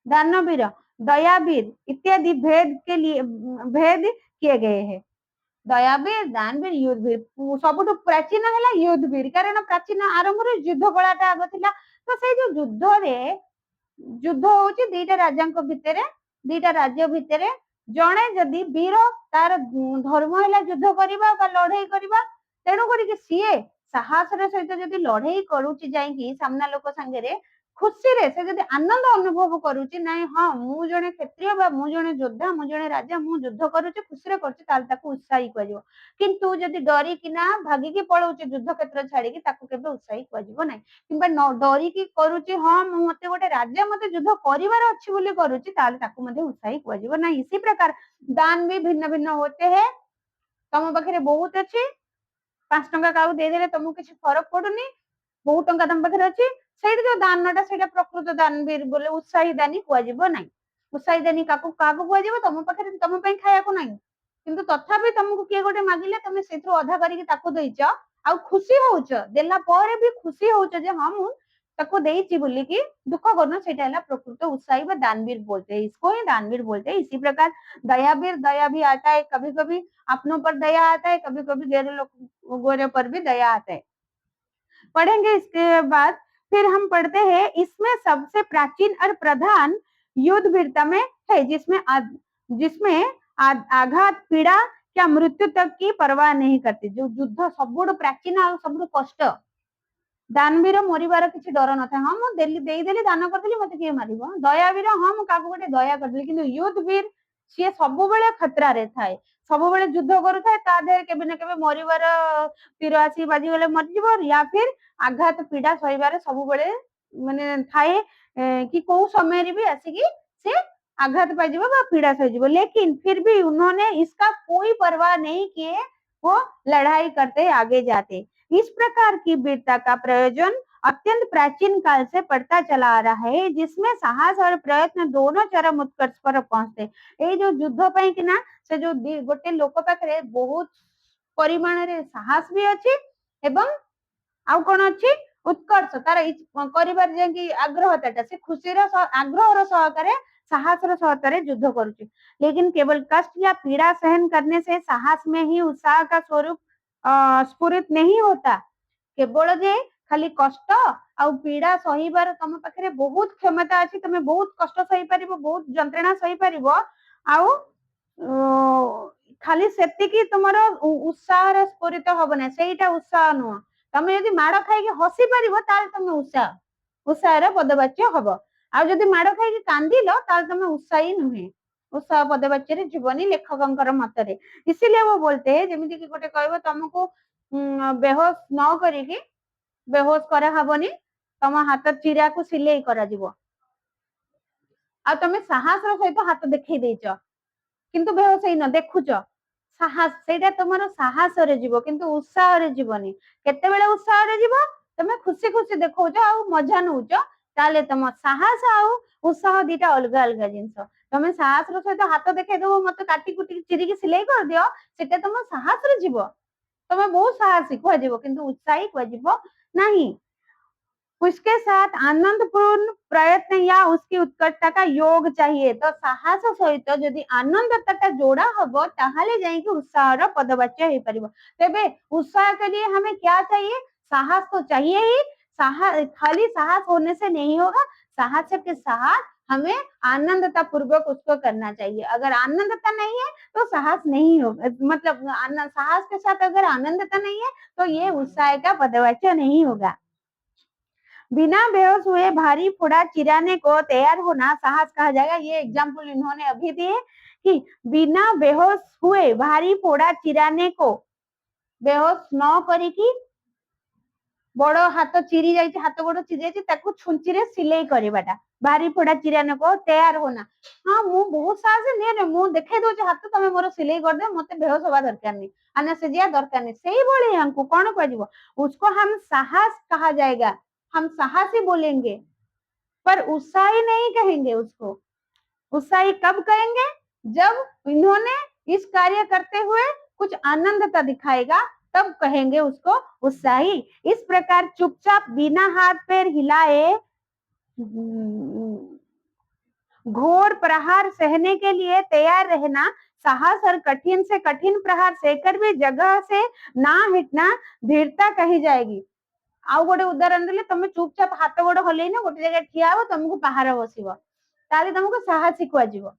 दानवीर, दयावीर इत्यादि भेद के लिए भेद किए गए हैं। दयावीर, दानवीर, युद्धवीर सबुठु प्राचीन है युद्धवीर कारण प्राचीन आरंभ युद्ध कलाटा आग थिला। तो से जो युद्ध रे युद्ध होची दीटा राजांक भितरे दीटा राज्य भितरे जणे जदि वीर तार धर्म है युद्ध करवा लड़ाई करवा तेणु करिक सीए साहसर सहित जदि लड़ाई करुची जाइकी सामना लोक सांगे खुशी रे से जदि आनंद अनुभव करुची नाई हाँ मु जने क्षत्रिय बा मु जने योद्धा मु जने राजा मु युद्ध करुची खुशी रे करची ताल ताकू उत्साही कहजिवो। किंतु जदि डरी किना भागिकी पळौची युद्ध क्षेत्र छाड़ी ताकू केबे उत्साही कहजिवो नाही। किंबा डरी की करुची हाँ मु मते गोटे राजा मते युद्ध करिवार अछि बोली करुची ताल ताकू मध्ये उत्साही कहजिवो नाही। इसी प्रकार दान भी भिन्न भिन्न होते हैं। तम पाखरे बहुत अछि 5 टंका काउ दे देले तुमको किसी फरक पड़ुनी बहुत टंका तम पाखरे अछि सेठी जो दानटा सेटा प्रकृत दानवीर बोले उत्साही दानी कहजिवो नाही। उत्साही दानी काकू काकू कहजिवो तम पाखरे तम पई खाया को नाही किंतु तथापि तुमको किए गोटे मागिले तुम सेथु अधा करिक ताकू देइछ आ खुशी होउछ देला परे भी खुशी होउछ जे हां मु ताको देइची बोली की दुख करना सेटा हला प्रकृत उत्साही व दानवीर बोलते हैं। इसको ही दानवीर बोलते हैं। इसी प्रकार दयावीर दया भी आता है कभी कभी अपनों पर दया आता है कभी कभी गैर गोरे पर भी दया आता है। पढ़ेंगे इसके बाद फिर हम पढ़ते हैं इसमें सबसे प्राचीन और प्रधान युद्ध वीरता में है जिसमें आघात पीड़ा क्या मृत्यु तक की परवाह नहीं करती। जो युद्ध सबुठ प्राचीन और सबुठ कष्ट दानवीर मरिबार किसी डर न था हाँ मुझे देदेली दान करदेली मत किए मार दयावीर हाँ मुझे गोटे दया करदेली कि युद्ध वीर सी सब खतरा रे थाए सब युद्ध करुए केबे ना केबे मरिबार तीर आसी बाजीगले मरीज या फिर आघात पीड़ा सहीबार सब माने थाए कि कौ समय भी आसिकी से आघात पाइब पीड़ा सहीज लेकिन फिर भी उन्होंने इसका कोई परवाह नहीं किए वो लड़ाई करते आगे जाते। इस प्रकार की वीरता का प्रयोजन अत्यंत प्राचीन काल से पड़ता चला आ रहा है जिसमें साहस और प्रयत्न दोनों चरम उत्कर्ष पर पहुंचते। ये जो युद्ध पाई कि ना से जो गोटे लोक पाखरे बहुत परिमाण रे साहस भी अछि एवं आउ कोन अछि उत्कर्ष तार करिबार जे आग्रहता से खुशी आग्रह सहकारे साहस सहकारे युद्ध करुची। लेकिन केवल कष्ट या पीड़ा सहन करने से साहस में ही उत्साह का स्वरूप स्फुरित नहीं होता। केवल जे खाली कष्ट आउ पीड़ा सहीबार तुम पाखरे बहुत क्षमता अछि तुम बहुत कष्ट सही परिबो बहुत जंत्रणा सही परिबो आउ खाली सेतिकी तुमरो उत्साह स्फुरित हबने सेटा उत्साह नुह तुम यदि माड़ खाई हसी पारिबो ताल तुम उत्साह पदवाच्य हब आ जदि माड़ खाई कांदिल ताल तुम उत्साही नुहे उत्साह पदवाच्य जीवनी लेखकों मतरे। इसीलिए वो बोलते हैं जमीती कि गोटे कहबो तुमको बेहोश न करिकी बेहोश करा हबनी तुम हाथ चिरा को सिलाई करा जिवो आ तुम साहस सहित हाथ देखई देइच किंतु बेहोश ही न देखुच साहस सेटा तुमरो साहस रे जीवो किंतु उत्साह रे जीवनी केते बेले उत्साह रे जीवो तुम खुशी खुशी देखौच आ मजा नउच ताले तुम साहस आ उत्साह दीटा अलग अलग जिंस तुम साहस सहित हाथ देखई देबो मत काटी कुटी चिरिकी सिलाई कर दियो सेटा तुम साहस रे जीवो तुम बहुत साहसी कहजिवो किंतु उत्साही कहजिवो नहीं। उसके साथ आनंदपूर्ण प्रयत्न या उसकी उत्कटता का योग चाहिए। तो साहस सहित जदि आनंदता जोड़ा हबो ताहाले जाई कि उत्साह पदवाच्य हो परिबो। तेबे उत्साह के लिए हमें क्या चाहिए साहस तो चाहिए ही साहस खाली साहस होने से नहीं होगा साहस के साथ हमें आनंदता पूर्वक उसको करना चाहिए। अगर आनंदता नहीं है तो साहस नहीं होगा मतलब साहस के साथ अगर आनंदता नहीं है तो ये उत्साह का पदवाच्य नहीं होगा। बिना बेहोश हुए भारी फोड़ा चिराने को तैयार होना साहस कहा जाएगा। ये एग्जाम्पल इन्होंने अभी दिए कि बिना बेहोश हुए भारी फोड़ा चिराने को बेहोश न करिकी बड़ हाथ चिरी जाइए हाथ गोड़ चिरी जाइए छुंची रे सिलाई करवाटा बारी फोड़ा चिरान को तैयार होना। हाँ मु बहुत साहस नहीं मु देखे दो हाथ तुम मोर सिलाई कर दे मत बेहोश हवा दरकार नहीं अनेस्थेसिया दरकार नहीं से भाई हमको कौन कह उसको हम साहस कहा जाएगा हम साहसी बोलेंगे पर उत्साही नहीं कहेंगे उसको। उत्साही कब कहेंगे जब इन्होंने इस कार्य करते हुए कुछ आनंदता दिखाएगा तब कहेंगे उसको उत्साही। इस प्रकार चुपचाप बिना हाथ पैर हिलाए घोर प्रहार सहने के लिए तैयार रहना साहस और कठिन से कठिन प्रहार सहकर भी जगह से ना हिटना धीरता कही जाएगी। आउ गोटे उदाहरण देले तुम चुपचाप हाथ गोड़ हलैना गोटे जगह ठिया हो तुमको पहाड़ बसिबो ताले तुमको साहसी कुआजिबो।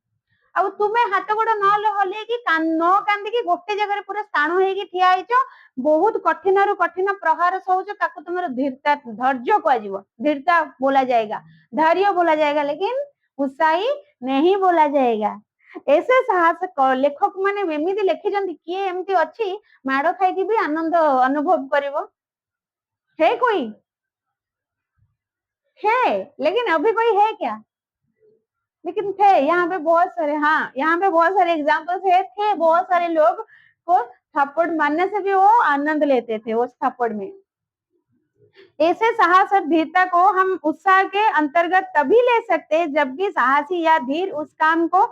ଆଉ ତୁମେ ହାତ ଗୋଡ ନ ହଲେଇକି ନ କାନ୍ଦିକି ଗୋଟେ ଜାଗାରେ ପୁରା ସ୍ଥାଣୁ ହେଇକି ଠିଆ ହେଇଛ ବହୁତ କଠିନରୁ କଠିନ ପ୍ରହାର ସହୁଛ ତାକୁ ତୁମର ଧୀରତା ଧୈର୍ଯ୍ୟ କୁହାଯିବ। धीरता बोला जाएगा धैर्य बोला जाएगा लेकिन उत्साही नहीं बोला जाएगा। ऐसे साहस लेखक माने एମିତି ଲେଖିଛନ୍ତି କିଏ ଏମିତି ଅଛି ମାଡ ଖାଇକି ବି ଆନନ୍ଦ ଅନୁଭବ କରିବ है कोई है लेकिन अभी कोई है क्या लेकिन थे यहाँ पे बहुत सारे। हाँ यहाँ पे बहुत सारे एग्जाम्पल्स है थे बहुत सारे लोग को थप्पड़ मारने से भी वो आनंद लेते थे उस थप्पड़ में। ऐसे साहस और धीरता को हम उत्साह के अंतर्गत तभी ले सकते हैं जबकि साहसी या धीर उस काम को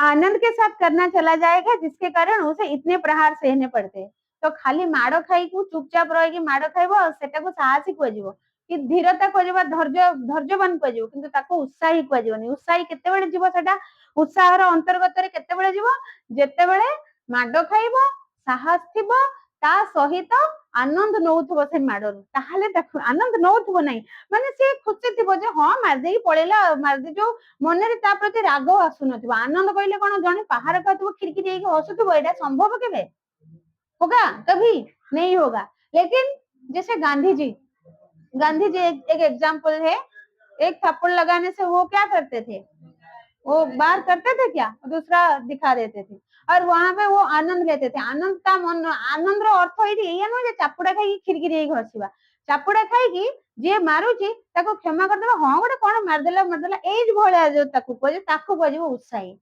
आनंद के साथ करना चला जाएगा जिसके कारण उसे इतने प्रहार सहने पड़ते हैं। तो खाली माड़ खाई को चुपचाप रही माड़ खाइब सेटा को साहसी कहजिवो कि धीरता कहजिबा धैर्य धैर्यवान कहजिवो किंतु ताको उत्साही कहजिवोनी। उत्साही केतेबेले जीवो सेटा उत्साहर अंतर्गत रे केतेबेले जीवो जेतेबेले माड़ खाइबो साहस थिबो ता सहित आनंद नौथबो से माड़रू ताहाले देखो आनंद नौथबो नहीं माने से खुशी थिबो जे हां मार देई पळेला मार दे जो मन रे ता प्रति राग आसु नथिबो। आनंद कहले कोन जने पहाड़ खाथबो खिड़की देई हसुथबो एटा संभव केबे होगा कभी नहीं होगा। लेकिन जैसे गांधी जी एक एग्जाम्पल है एक थप्पड़ लगाने से वो क्या करते थे वो बार करते थे क्या दूसरा दिखा देते थे और वहां पे वो आनंद लेते थे। आनंद का मन आनंद रो अर्थ ये नुह जे चापुड़ा खाई खिड़की दे घसीबा चापुड़ा खाई जे मारुची ताको क्षमा करदेबा हां गोटे कोन मारदेला एज भलिया जो ताको कहजिवो उत्साही।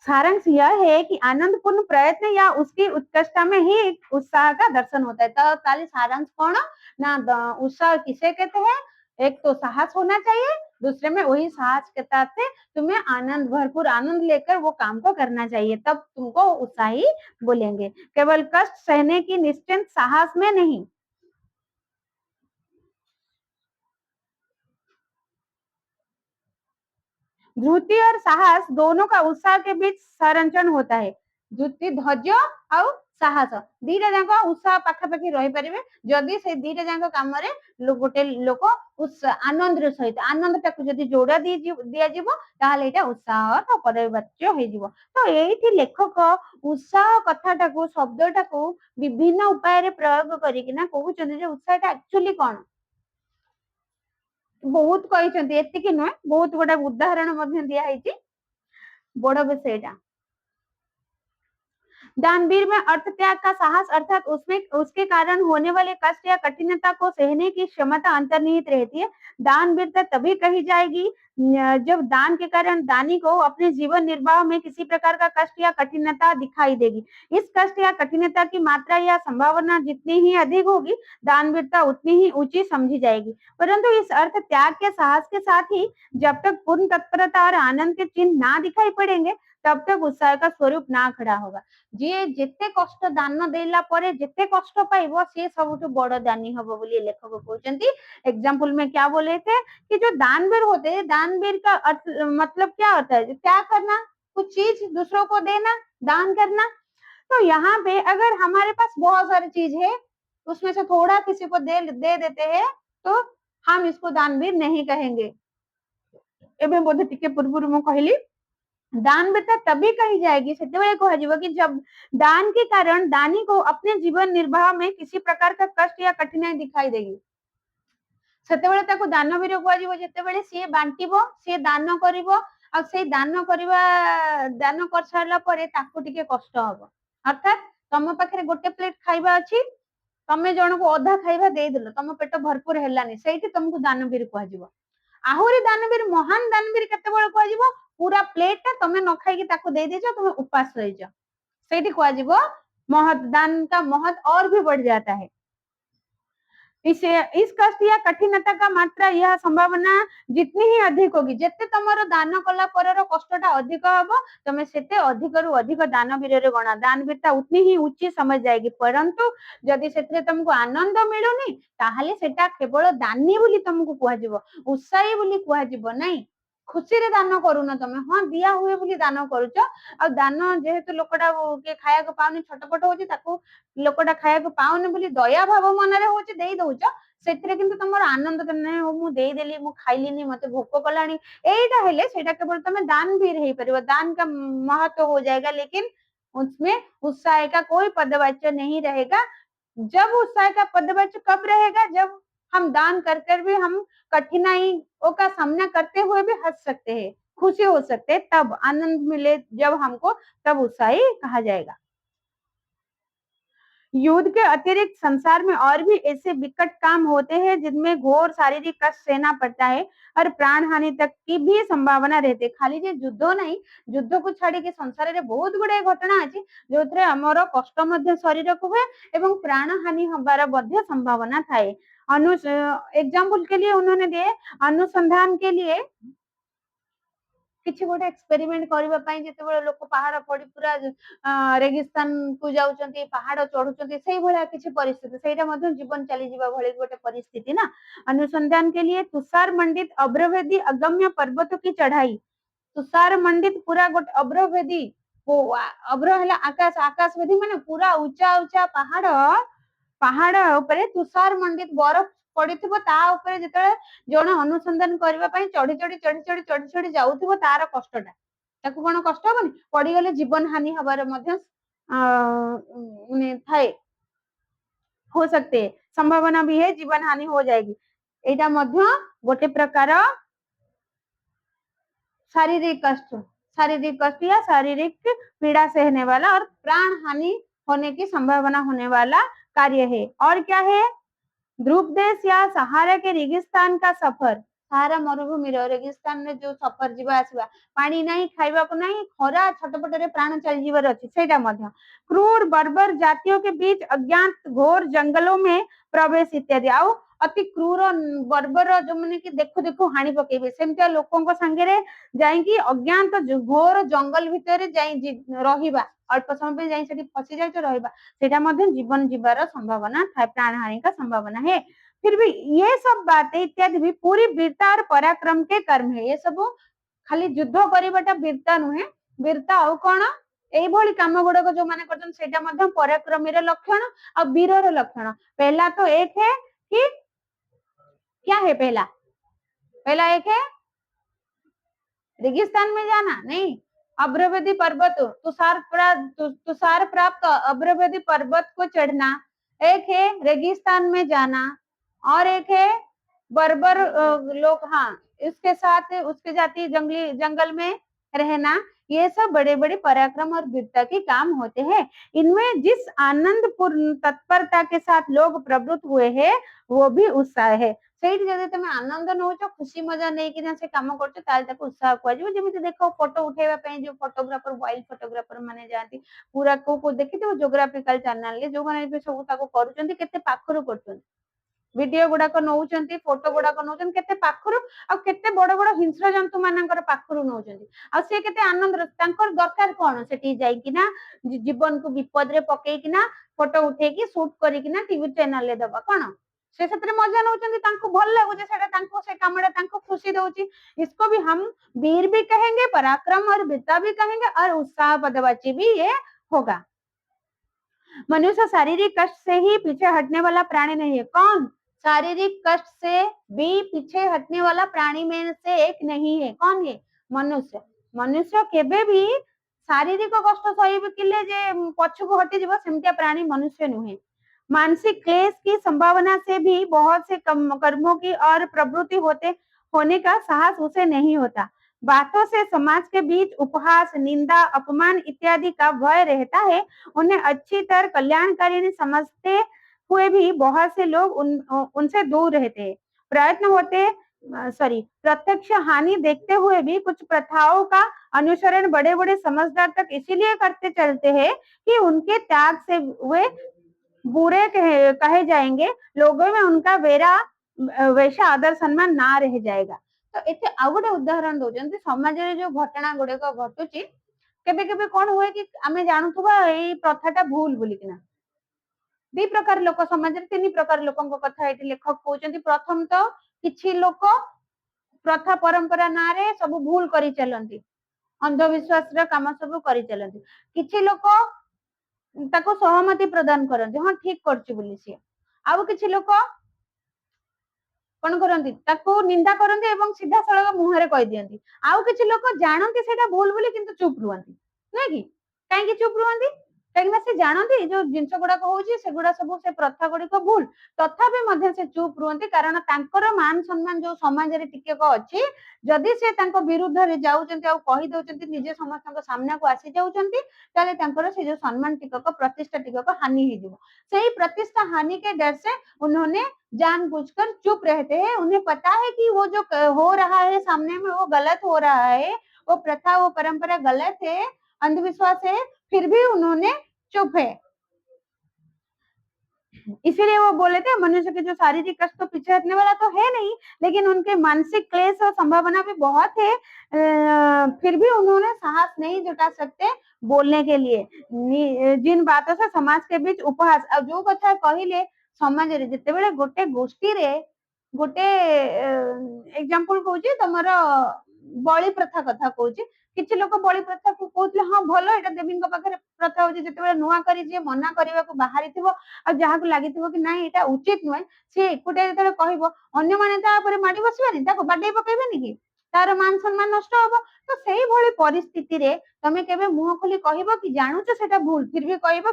सारांश यह है कि आनंदपूर्ण प्रयत्न या उसकी उत्कृष्टता में ही उत्साह का दर्शन होता है। तो ताली सारांश कौन ना उत्साह किसे कहते हैं एक तो साहस होना चाहिए दूसरे में वही साहस के साथ से तुम्हें आनंद भरपूर आनंद लेकर वो काम को करना चाहिए तब तुमको उत्साही बोलेंगे। केवल कष्ट सहने की निश्चिंत साहस में नहीं। धृति और साहस दोनों का उत्साह के बीच संरचन होता है। धृति धैर्य और साहस दीटा जाक उत्साह पाखापाखि रही पारे जदि से दीटा जाक काम गोटे लोक आनंद सहित आनंद टाक जदि जोड़ा दिज्व ताहले उत्साह परिवाच्य हो। तो ये लेखक उत्साह कथाटा शब्दटा विभिन्न उपाय प्रयोग करना कहते उत्साह एक्चुअली कौन बहुत कही नुहे बहुत गोटा उदाहरण दिखाई बड़ विषयटा। दानवीर में अर्थ त्याग का साहस अर्थात उसमें उसके कारण होने वाले कष्ट या कठिनता को सहने की क्षमता अंतर्निहित रहती है। दानवीरता तभी कही जाएगी जब दान के कारण दानी को अपने जीवन निर्वाह में किसी प्रकार का कष्ट या कठिनता दिखाई देगी। इस कष्ट या कठिनता की मात्रा या संभावना जितनी ही अधिक होगी दानवीरता उतनी ही ऊंची समझी जाएगी। परंतु इस अर्थ त्याग के साहस के साथ ही जब तक पूर्ण तत्परता और आनंद के चिन्ह ना दिखाई पड़ेंगे तब तक उत्साह का स्वरूप ना खड़ा होगा। जी जेते कष्ट दान देला परे जेते कष्ट पाइबो से सबुठु बड़ दानी हबो बोली लेखक कहउचंती। एग्जांपल में क्या बोले थे कि जो दानवीर होते हैं दानवीर का अर्थ मतलब क्या होता है त्याग करना कुछ चीज दूसरों को देना दान करना। तो यहाँ पे अगर हमारे पास बहुत सारी चीज है उसमें से थोड़ा किसी को दे देते हैं तो हम इसको दानवीर नहीं कहेंगे। एवं बोधे टिके पूर्व मु कहली दानवीरता तभी कही जाएगी सेतेबेले कह कि जब दान के कारण दानी को अपने जीवन निर्वाह में किसी प्रकार का कष्ट या कठिनाई दिखाई देगी सेतेबेले ताको दानवीर कह जेतेबेले सी बांटिबो सी दान करिवो आ से दान करिवा दान कर सारला परे ताको टिके कष्ट हबो। अर्थात तम पाखरे गोटे प्लेट खाइबा अछि तमे जन को अधा खाइबा देदेल तुम पेट भरपूर हेलानी सेठी तुमको दानवीर कहजिवो आहुरी दानवीर महान दानवीर केतेबेले कहजिवो पूरा प्लेट टा तमे न खाइकी ताको दे देजो तुम उपास रहिजो सेठी कहजिवो महत दान का महत और भी बढ़ जाता है इस कष्ट या कठिनता का मात्रा यह संभावना जितनी ही अधिक होगी जिते तुमर दान कला पर कष्टटा अधिक हम तुम से अधिक रु अधिक दानवीर गणा दानवीरता उतनी ही ऊंची समझ जाएगी परंतु जदि से तुमको आनंद मिलूनी ताहले सेटा केवल दानी बोली तुमको कहजिवो उत्साही बोली कहजिवो नहीं खुशी रे दान करूना तमे हाँ दिया हुए बोली दान करूच आ दान जेहेतु लोकटा के खाया पाऊनी छटपट होची ताको लोकटा खाया पाऊनी बोली दया भाव मन रे होची देई दउच सेतिरे किंतु तमर आनंद तने मु देई देली मु खाइलिनी मते भोक कलानी एटा हेले सेटा केवल तमे दान भी रही परिबो दान का महत्व हो जाएगा लेकिन उसमें उत्साह का कोई पदवाच्य नहीं रहेगा जब उत्साह का पदवाच्य कब रहेगा जब हम दान कर कर भी हम कठिनाइयों का सामना करते हुए भी हंस सकते हैं खुशी हो सकते हैं तब आनंद मिले जब हमको तब उत्साही कहा जाएगा युद्ध के अतिरिक्त संसार में और भी ऐसे विकट काम होते हैं जिनमें घोर शारीरिक कष्ट सहना पड़ता है और प्राण हानि तक की भी संभावना रहती है खाली जे युद्ध नहीं युद्ध को छाड़ी के संसार रे बहुत गुड़े घटना अछि जोथरे हमरो कष्ट मध्य शरीर को हुए एवं प्राण हानि हबार मध्य संभावना थाए एग्जांपल के लिए उन्होंने दिए अनुसंधान के लिए किछि गोटे एक्सपेरिमेंट करबा पई जेतेबेले लोक पहाड़ पड़ी पूरा रेगिस्तान को जाउचंती पहाड़ चढ़ुचंती सेही भला किछि परिस्थिति सेटा मध्ये जीवन चली जीवा भली गोटे परिस्थिति ना अनुसंधान के लिए तुषार मंडित अब्रवेदी अगम्य पर्वत की चढ़ाई तुषार मंडित पूरा गोटे अब्रवेदी अब्र हला आकाश आकाश वेदी माने पूरा ऊंचा ऊंचा पहाड़ ऊपर तुषार मंडित बरफ पड़िथिबो ता ऊपर जेतले जण अनुसंधान करबा पई चढ़ी चढ़ी जाउथिबो तार कष्टटा ताकू कोन कष्ट होबनी पड़ी गले जीवन हानि हबार मध्य माने थाए हो सकते संभावना भी है जीवन हानि हो जाएगी एटा मध्य गोटे प्रकार शारीरिक कष्ट या शारीरिक पीड़ा सहने वाला और प्राण हानि होने की संभावना होने वाला कार्य है और क्या है ध्रुव देश या सहारा के रेगिस्तान का सफर सहारा मरुभूमि रेगिस्तान में जो सफर जीवा आसवा पानी नहीं खाइबा को नहीं खरा छटपट रे प्राण चल जीवर अछि सेटा मध्य क्रूर बर्बर जातियों के बीच अज्ञात घोर जंगलों में प्रवेश इत्यादि आउ अति क्रूर बर्बर जो माने कि देखो देखो हानि पकेबे सेमतिया लोकों को संगे जाई अज्ञात घोर जंगल भितर जाई रहिबा अल्प समय पे जाई सेठी फसी जाय तो रहिबा सेटा मध्ये जीवन जीवार संभावना था प्राण हानि का संभावना है फिर भी ये सब बातें इत्यादि भी पूरी वीरता और पराक्रम के कर्म है ये सब खाली युद्ध करबाटा वीरता नुहे वीरता और कौन एई भली काम गुड़क जो माने करछन सेटा मध्ये पराक्रमीर लक्षण और वीरर लक्षण पहला तो एक है कि क्या है पहला एक है रेगिस्तान में जाना नहीं अब्रवेदी पर्वत तुषार प्राप्त अब्रवेदी पर्वत को चढ़ना एक है रेगिस्तान में जाना और एक है बर्बर लोग हाँ इसके साथ उसके जाति जंगल में रहना ये सब बड़े बड़े पराक्रम और वीरता के काम होते हैं इनमें जिस आनंद पूर्ण तत्परता के साथ लोग प्रवृत्त हुए हैं वो भी उत्साह है सेठी जदि तमे आनंद नौच खुशी मजा नहीं कि से काम करछ ताल ताको उत्साह कहजिवो जेमिति देखो फोटो उठेबा पई जो फोटोग्राफर वाइल्ड फोटोग्राफर माने जाती पूरा को देखिथिबो ज्योग्राफिकल चैनल ले जो माने भी सब ताको करूचंती केते पाखरु करचंती वीडियो गुडाक नौचंती फोटो गुडाक नौचंती केते पाखरु आ केते बड़ बड़ हिंस्र जंतु मानकर पाखरु नौचंती आ से केते आनंद तांकर दरकार कोन सेठी जाई किना जीवन को विपद रे पकई किना फोटो उठे की शूट करी किना टीवी चैनल ले दबा कोन से क्षेत्र मजा नौचंती तांको भल लागुचे सेटा तांको से कामड़ा तांको खुशी दउची इसको भी हम वीर भी कहेंगे पराक्रम और वीरता भी कहेंगे और उत्साह पदवाची भी ये होगा मनुष्य शारीरिक कष्ट से ही पीछे हटने वाला प्राणी नहीं है कौन शारीरिक कष्ट से भी पीछे हटने वाला प्राणी में से एक नहीं है कौन है मनुष्य मनुष्य केबे भी शारीरिक कष्ट सही किले जे पछको हटि जीव सेमतिया प्राणी मनुष्य नुहे मानसिक क्लेश की संभावना से भी बहुत से कर्मों की और प्रवृत्ति होने का साहस उसे नहीं होता बातों से समाज के बीच उपहास निंदा अपमान इत्यादि का भय रहता है उन्हें अच्छी तरह कल्याणकारी समझते हुए भी बहुत से लोग उनसे दूर रहते हैं। प्रयत्न होते प्रत्यक्ष हानि देखते हुए भी कुछ प्रथाओं का अनुसरण बड़े बड़े समझदार तक इसीलिए करते चलते हैं कि उनके त्याग से वे बुरे कहे जाएंगे, लोगों में उनका वैसा आदर सम्मान ना रह जाएगा। तो एते आ गोटे उदाहरण दौरान समाज रे जो घटना गुड़िक घटुची केबे केबे कौन हुए कि आमे जानुथुबा एई प्रथाटा भूल बोलिकिना दी प्रकार लोक समाज रे तीन प्रकार लोकंक कथा एठी लेखक कहउचंती। प्रथम तो किछि लोक प्रथा परंपरा ना रे सब भूल करी चलंती, अंधविश्वास रे काम सब करी चलंती। किछि लोक ताको सहमति प्रदान करंती, हां ठीक करछि बोली से। आउ किछि लोक कौन करंती ताको निंदा करंती एवं सीधा सळग मुहरे कहि दियंती। आउ किछि लोक जानंती सेटा भूल बोली किंतु चुप रुहंती, नै कि काहे कि चुप रुहंती काहे से जानंती जो जिंस गुडा होउची सेगुडा सब से प्रथा गुडी को भूल, तथापि मध्य से चुप रुहंती कारण तांकर मान सम्मान जो समाज रे टिके को अछि, जदि से तांको विरुद्ध रे जाउचंती आ कहि दउचंती निजे समस्तक सामना को आसी जाउचंती ताले तांकर से जो सम्मान टिकक प्रतिष्ठा टिकक हानि हि जिवो। सेही प्रतिष्ठा हानि के डर से उन्होंने जानबूझकर चुप रहते हैं। उन्हें पता है कि वो जो हो रहा है सामने में वो गलत हो रहा है, वो प्रथा वो परंपरा गलत है, अंधविश्वास है, फिर भी उन्होंने चुप है। इसीलिए वो बोले थे मनुष्य के जो शारीरिक कष्ट तो पीछे हटने वाला तो है नहीं, लेकिन उनके मानसिक क्लेश और संभावना भी बहुत है। फिर भी उन्होंने साहस नहीं जुटा सकते बोलने के लिए। जिन बातों से समाज के बीच उपहास और जो कथा कहले समाज रे जते बेले गोटे गोष्ठी रे गोटे एग्जांपल कहूची तमरो बळी प्रथा कथा कहूची। किछि लोक बळी प्रथा को कहउतले हां भलो एटा देवीन पाखरे प्रथा होची, जते बेले नुआ करी जे मना करबा को बाहरी थिबो आ जहाको लागिथिबो कि नाही एटा उचित नुहे, से एकुटे जेतले कहबो अन्य माने ता परे माडी बसिबानी ताको बाडे पकेबेनी कि तार मान सम्मान नष्ट होबो। तो सेही भली परिस्थिति रे तमे केबे मुंह खोली कहबो कि जानुछ सेटा भूल फिर भी कहबो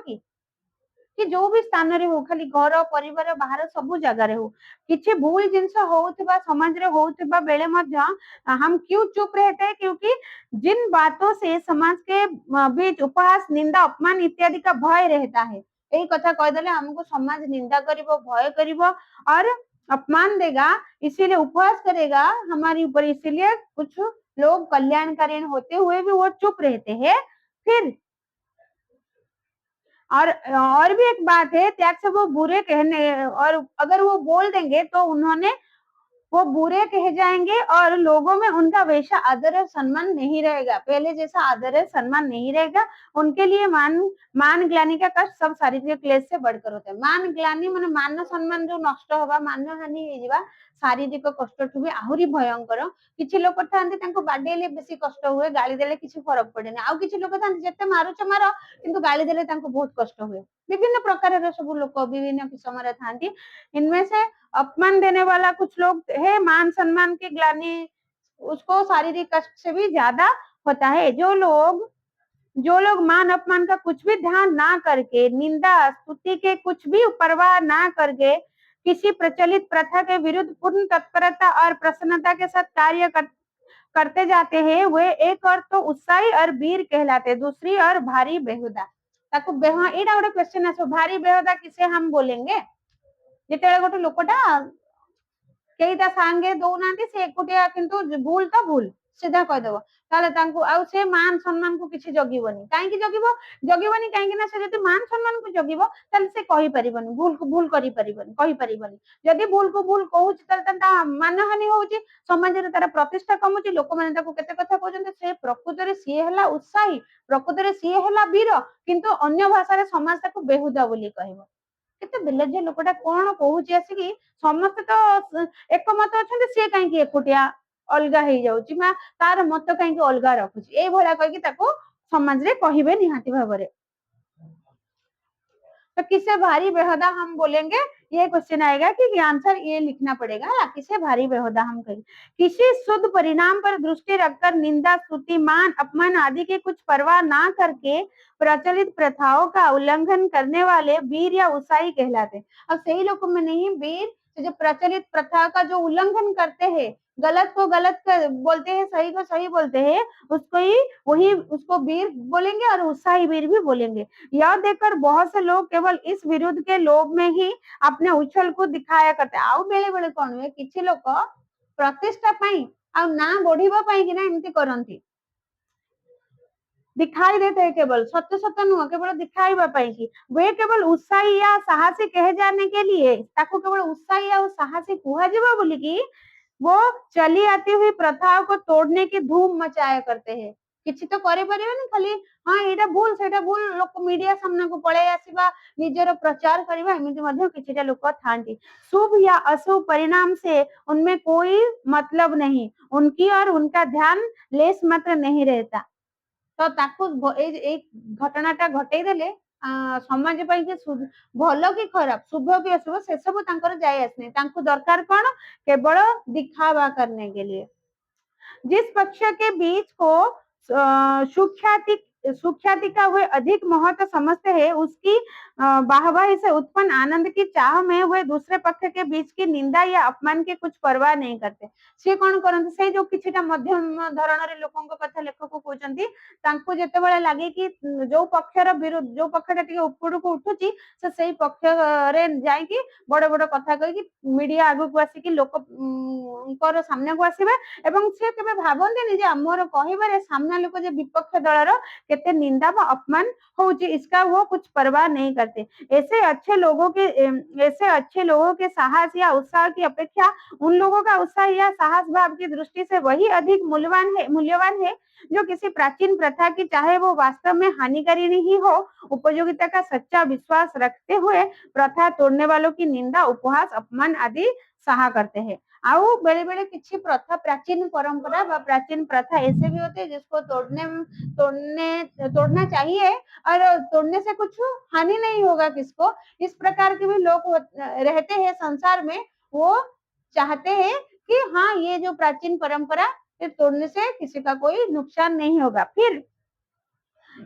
कि जो भी स्थान रे हो खाली घर परिवार बाहर सब जगह रे हो किछि भूल जिंस होउतबा समाज रे होउतबा बेले मध्य हम क्यों चुप रहते हैं, क्योंकि जिन बातों से समाज के बीच उपहास निंदा अपमान इत्यादि का भय रहता है। यही कथा कह देले हमको समाज निंदा करिवो भय करिवो और अपमान देगा, इसीलिए उपहास करेगा हमारे ऊपर, इसीलिए कुछ लोग कल्याणकारी होते हुए भी वो चुप रहते हैं। फिर और भी एक बात है, त्याग से वो बुरे कहने और अगर वो बोल देंगे तो उन्होंने वो बुरे कह जाएंगे और लोगों में उनका वैसा आदर और सम्मान नहीं रहेगा, पहले जैसा आदर और सम्मान नहीं रहेगा। उनके लिए मान ग्लानि का कष्ट सब शारीरिक क्लेश से बढ़कर होता है। मान ग्लानि माने मान सम्मान जो नष्ट होगा, मान हानि हो जावा, शारीरिक कष्ट ठु भी आहुरी भयंकर। किछि लोक थांती तांको बाडेले बेसी कष्ट हुए, गाली देले किछि फरक पड़ेना। आ किछि लोक थांती जते मारुच मारो किंतु गाली देले तांको बहुत कष्ट हुए। विभिन्न प्रकार रे सब लोक विभिन्न किस्म रे थांती। इनमें से अपमान देने वाला कुछ लोग है, मान सम्मान की ग्लानि उसको शारीरिक कष्ट से भी ज्यादा होता है। जो लोग मान अपमान का कुछ भी ध्यान ना करके, निंदा स्तुति के कुछ भी परवाह ना करके किसी प्रचलित प्रथा के विरुद्ध पूर्ण तत्परता और प्रसन्नता के साथ करते जाते हैं, वे एक और तो उत्साही और वीर कहलाते, दूसरी और भारी बेहुदा। ताको एटा गोटे क्वेश्चन आसो, भारी बेहुदा किसे हम बोलेंगे? जेतेबेले गोटे लोकटा केही ता सांगे दउनांती से एकुटिया किंतु भूल तो भूल सीधा कह देबो, ताले तांको आ से मान सम्मान को किछि जगिबोनी। काहे कि जगिबोनी काहे कि ना से जति मान सम्मान को जगिबो ताले से कहि परिबोनी, भूल को भूल करि परिबोनी, कहि परिबोनी। जदि भूल को भूल कहूची ताले ता मानहानि होउची, समाज रे तार प्रतिष्ठा कमुची, लोक माने ताको केते कथा कहउचंती, से प्रकृति रे सिए हला उत्साही, प्रकृति रे सिए हला वीर, किंतु अन्य भाषा रे समाज ताको बेहुदा बोली कहबो। केते बेलज्या लोकटा कोन कहूची आसी समस्त तो एकमत अछंती, से काहे कि एकुटिया अलगा हे जाउची, मा तार मत काहे कि अलगा रखुची, ए भला कहि कि ताको समाज रे कहिबे निहाती भाबरे। तो किसे भारी बेहुदा हम बोलेंगे, ये क्वेश्चन आएगा कि आंसर ये लिखना पड़ेगा ना, किसे भारी बेहुदा हम कहें। किसी शुद्ध परिणाम पर दृष्टि रखकर निंदा स्तुति मान अपमान आदि की कुछ परवाह ना करके प्रचलित प्रथाओं का उल्लंघन करने वाले वीर या उत्साही कहलाते। अब सही लोगों में नहीं, वीर जो प्रचलित प्रथा का जो उल्लंघन करते हैं, गलत को गलत बोलते हैं, सही को सही बोलते हैं, उसको ही वही उसको वीर बोलेंगे और उत्साही वीर भी बोलेंगे। यह देखकर बहुत से लोग केवल इस विरुद्ध के लोभ में ही अपने उछल को दिखाया करते। आउ बेले बेले कौन हुए, किसी लोग प्रतिष्ठा पाई आ ना बढ़िबा पाई कि ना एमती करंती, दिखाई देते हैं केवल, सत्य सत्य नुह, केवल दिखाइबा पाई कि वे केवल उत्साही या साहसी कहे जाने के लिए ताको केवल उत्साही या साहसी कुहा जिबा बोली कि वो चली आती हुई प्रथाओं को तोड़ने की धूम मचाया करते हैं। किसी तो करे परिबेनी, खाली हाँ एटा भूल सेटा भूल लोक मीडिया सामने को पळै आसीबा, निजर प्रचार करबा, एमिति मध्ये किछिटा लोक थांती। शुभ या अशुभ परिणाम से उनमें कोई मतलब नहीं, उनकी और उनका ध्यान लेस मात्र नहीं रहता। तो ताकू ए घटनाटा घटै देले समाज ପାଇଁ कि ଭଲ କି ଖରାପ, शुभ କି अशुभ से सब तांकर जाय आसने, तांको दरकार कौन, केवल दिखावा करने के लिए। जिस पक्ष के बीच को सुख्याति सुख्याति का वे अधिक महत्व समझते हैं, उसकी वाहवाही से उत्पन्न आनंद की चाह में वे दूसरे पक्ष के बीच की निंदा या अपमान की कुछ परवाह नहीं करते। से कौन करते, से जो किछिटा मध्यम धरणर लोकंक कथा लेखक कहउचंती, तांको जेतेबेले लागे कि जो पक्षर विरुद्ध, जो पक्षटा टिके उपड़ को उठुची, से सेही पक्ष रे जाई कि बड़ बड़ कथा कहि कि मीडिया आगु को आसी कि लोक कर सामने को आसीबे एवं से केबे भाबंतीनि जे हमर कहिबारे सामना लोक जे विपक्ष दलर केते निंदा व अपमान होउची, इसका वो कुछ परवाह नहीं करते। ऐसे अच्छे लोगों के साहस या उत्साह की अपेक्षा उन लोगों का उत्साह या साहस भाव की दृष्टि से वही अधिक मूल्यवान है जो किसी प्राचीन प्रथा की, चाहे वो वास्तव में हानिकारी नहीं हो, उपयोगिता का सच्चा विश्वास रखते हुए प्रथा तोड़ने वालों की निंदा, उपहास, अपमान आदि सहा करते हैं। आओ बेले बेले किसी प्रथा, प्राचीन परंपरा व प्राचीन प्रथा ऐसे भी होते हैं जिसको तोड़ने तोड़ना चाहिए और तोड़ने से कुछ हानि नहीं होगा किसको, इस प्रकार के भी लोग रहते हैं संसार में। वो चाहते हैं कि हाँ ये जो प्राचीन परंपरा तोड़ने से किसी का कोई नुकसान नहीं होगा। फिर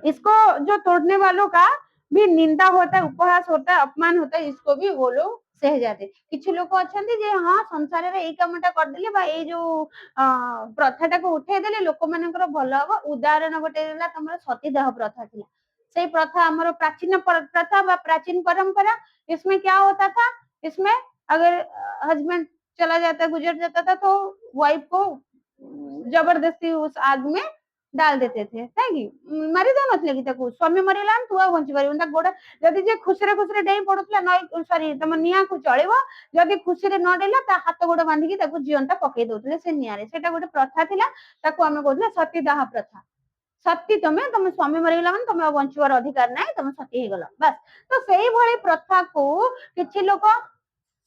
इसको जो तोड़ने वालों का भी निंदा होता है, उपहास होता है, अपमान होता है, इसको भी वो लोग सह जाते। किछि लोक अछंती जे हाँ संसार रे एई कामटा कर देले बा ए जो प्रथाटा को उठे देले लोक मानकर भलो हबो। उदाहरण गोटे देला तमर सतीदाह प्रथा थिला, सेई प्रथा हमर प्राचीन प्रथा व प्राचीन परंपरा। इसमें क्या होता था, इसमें अगर हस्बैंड चला जाता, गुजर जाता था तो वाइफ को जबरदस्ती उस आग में डाल देते थे, କାହିଁକି ମାରି ଦଉନଥିଲେ କି ତାକୁ, ସ୍ୱାମୀ ମରିଗଲା ତୁ ଆଉ ବଞ୍ଚି ପାରିବୁନି, ତା ଗୋଡ ଯଦି ଯେ ଖୁସିରେ ଖୁସିରେ ଡେଇଁ ପଡୁଥିଲା ନଈ ସରି ତମ ନିଆଁକୁ ଚଳିବ, ଯଦି ଖୁସିରେ ନ ଡେଇଁଲା ତା ହାତ ଗୋଡ ବାନ୍ଧିକି ତାକୁ ଜିଅନ୍ତା ପକେଇ ଦଉଥିଲେ ସେ ନିଆଁରେ। ସେଟା ଗୋଟେ ପ୍ରଥା ଥିଲା, ତାକୁ ଆମେ କହୁଥିଲେ ସତୀଦାହ ପ୍ରଥା। ସତୀ ତମେ, ତମ ସ୍ୱାମୀ ମରିଗଲା ମାନେ ତମେ ଆଉ ବଞ୍ଚିବାର ଅଧିକାର ନାହିଁ, ତମେ ସତୀ ହେଇଗଲ ବାସ୍। ତ ସେଇଭଳି ପ୍ରଥାକୁ କିଛି ଲୋକ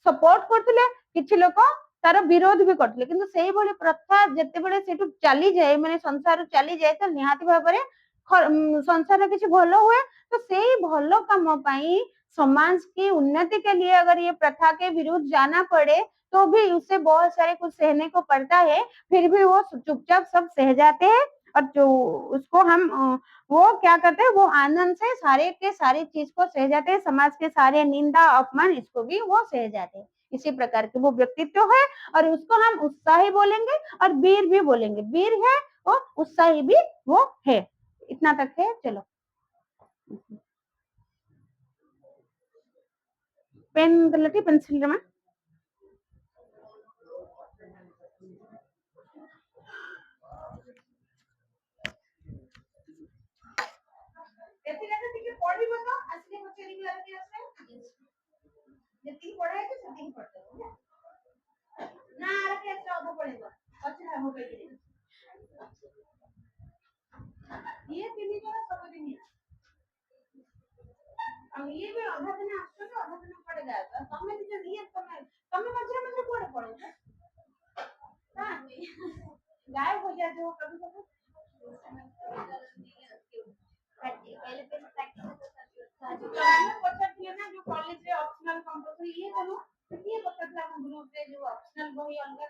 ସପୋର୍ଟ କରୁଥିଲେ, କିଛି ଲୋକ ତାର ବିରୋଧ ବି କରୁଥିଲେ, କିନ୍ତୁ ସେଇଭଳି ପ୍ରଥା ଯେତେବେଳେ ସେଠୁ ଚାଲିଯାଏ, ମାନେ ସଂସାର ଚାଲିଯାଏ, ତ ନିହାତି ଭାବରେ संसार किसी भलो हुए। तो से भलो काम पाई समाज की उन्नति के लिए अगर ये प्रथा के विरुद्ध जाना पड़े तो भी उससे बहुत सारे कुछ सहने को पड़ता है, फिर भी वो चुपचाप सब सह जाते हैं। और जो उसको हम वो क्या करते हैं, वो आनंद से सारे के सारी चीज को सह जाते हैं, समाज के सारे निंदा अपमान इसको भी वो सह जाते हैं। इसी प्रकार के वो व्यक्तित्व है और उसको हम उत्साही बोलेंगे और वीर भी बोलेंगे। वीर है और उत्साही भी वो है। इतना तक है, चलो। पेन गलती पेंसिल जमा ଏଥିରେ ଟିକେ ପଢିବ ତ ଆସିଲେ ପଚାରିବି ଆଉ କି ଆସେ ଯେତିକି ପଢା ହେଇଛି ସେତିକି ପଢିଦେବ ନା ଆର କି ଏକ୍ସଟ୍ରା ଅଧା ପଢିବ ଅଛି ନା ମୋବାଇଲରେ ଇଏ ତିନି ଜଣ ସବୁଦିନିଆ ଆଉ ଇଏ ବି ଅଧା ଦିନ ଆସୁଛନ୍ତି ଅଧା ଦିନ କୁଆଡେ ଯାଉଛ ତମେ ନିଜ ଇଏ ତମେ ମଝିରେ ମଝିରେ କୁଆଡେ ପଳଉଛ ହଁ ଗାୟବ हो जाते हो कभी कभी पहले पहले पचारथिले ना जो कॉलेज रे ऑप्शनल कंपलसरी ये करू ये पचारथिला हम ग्रुप रे जो ऑप्शनल बही अलगा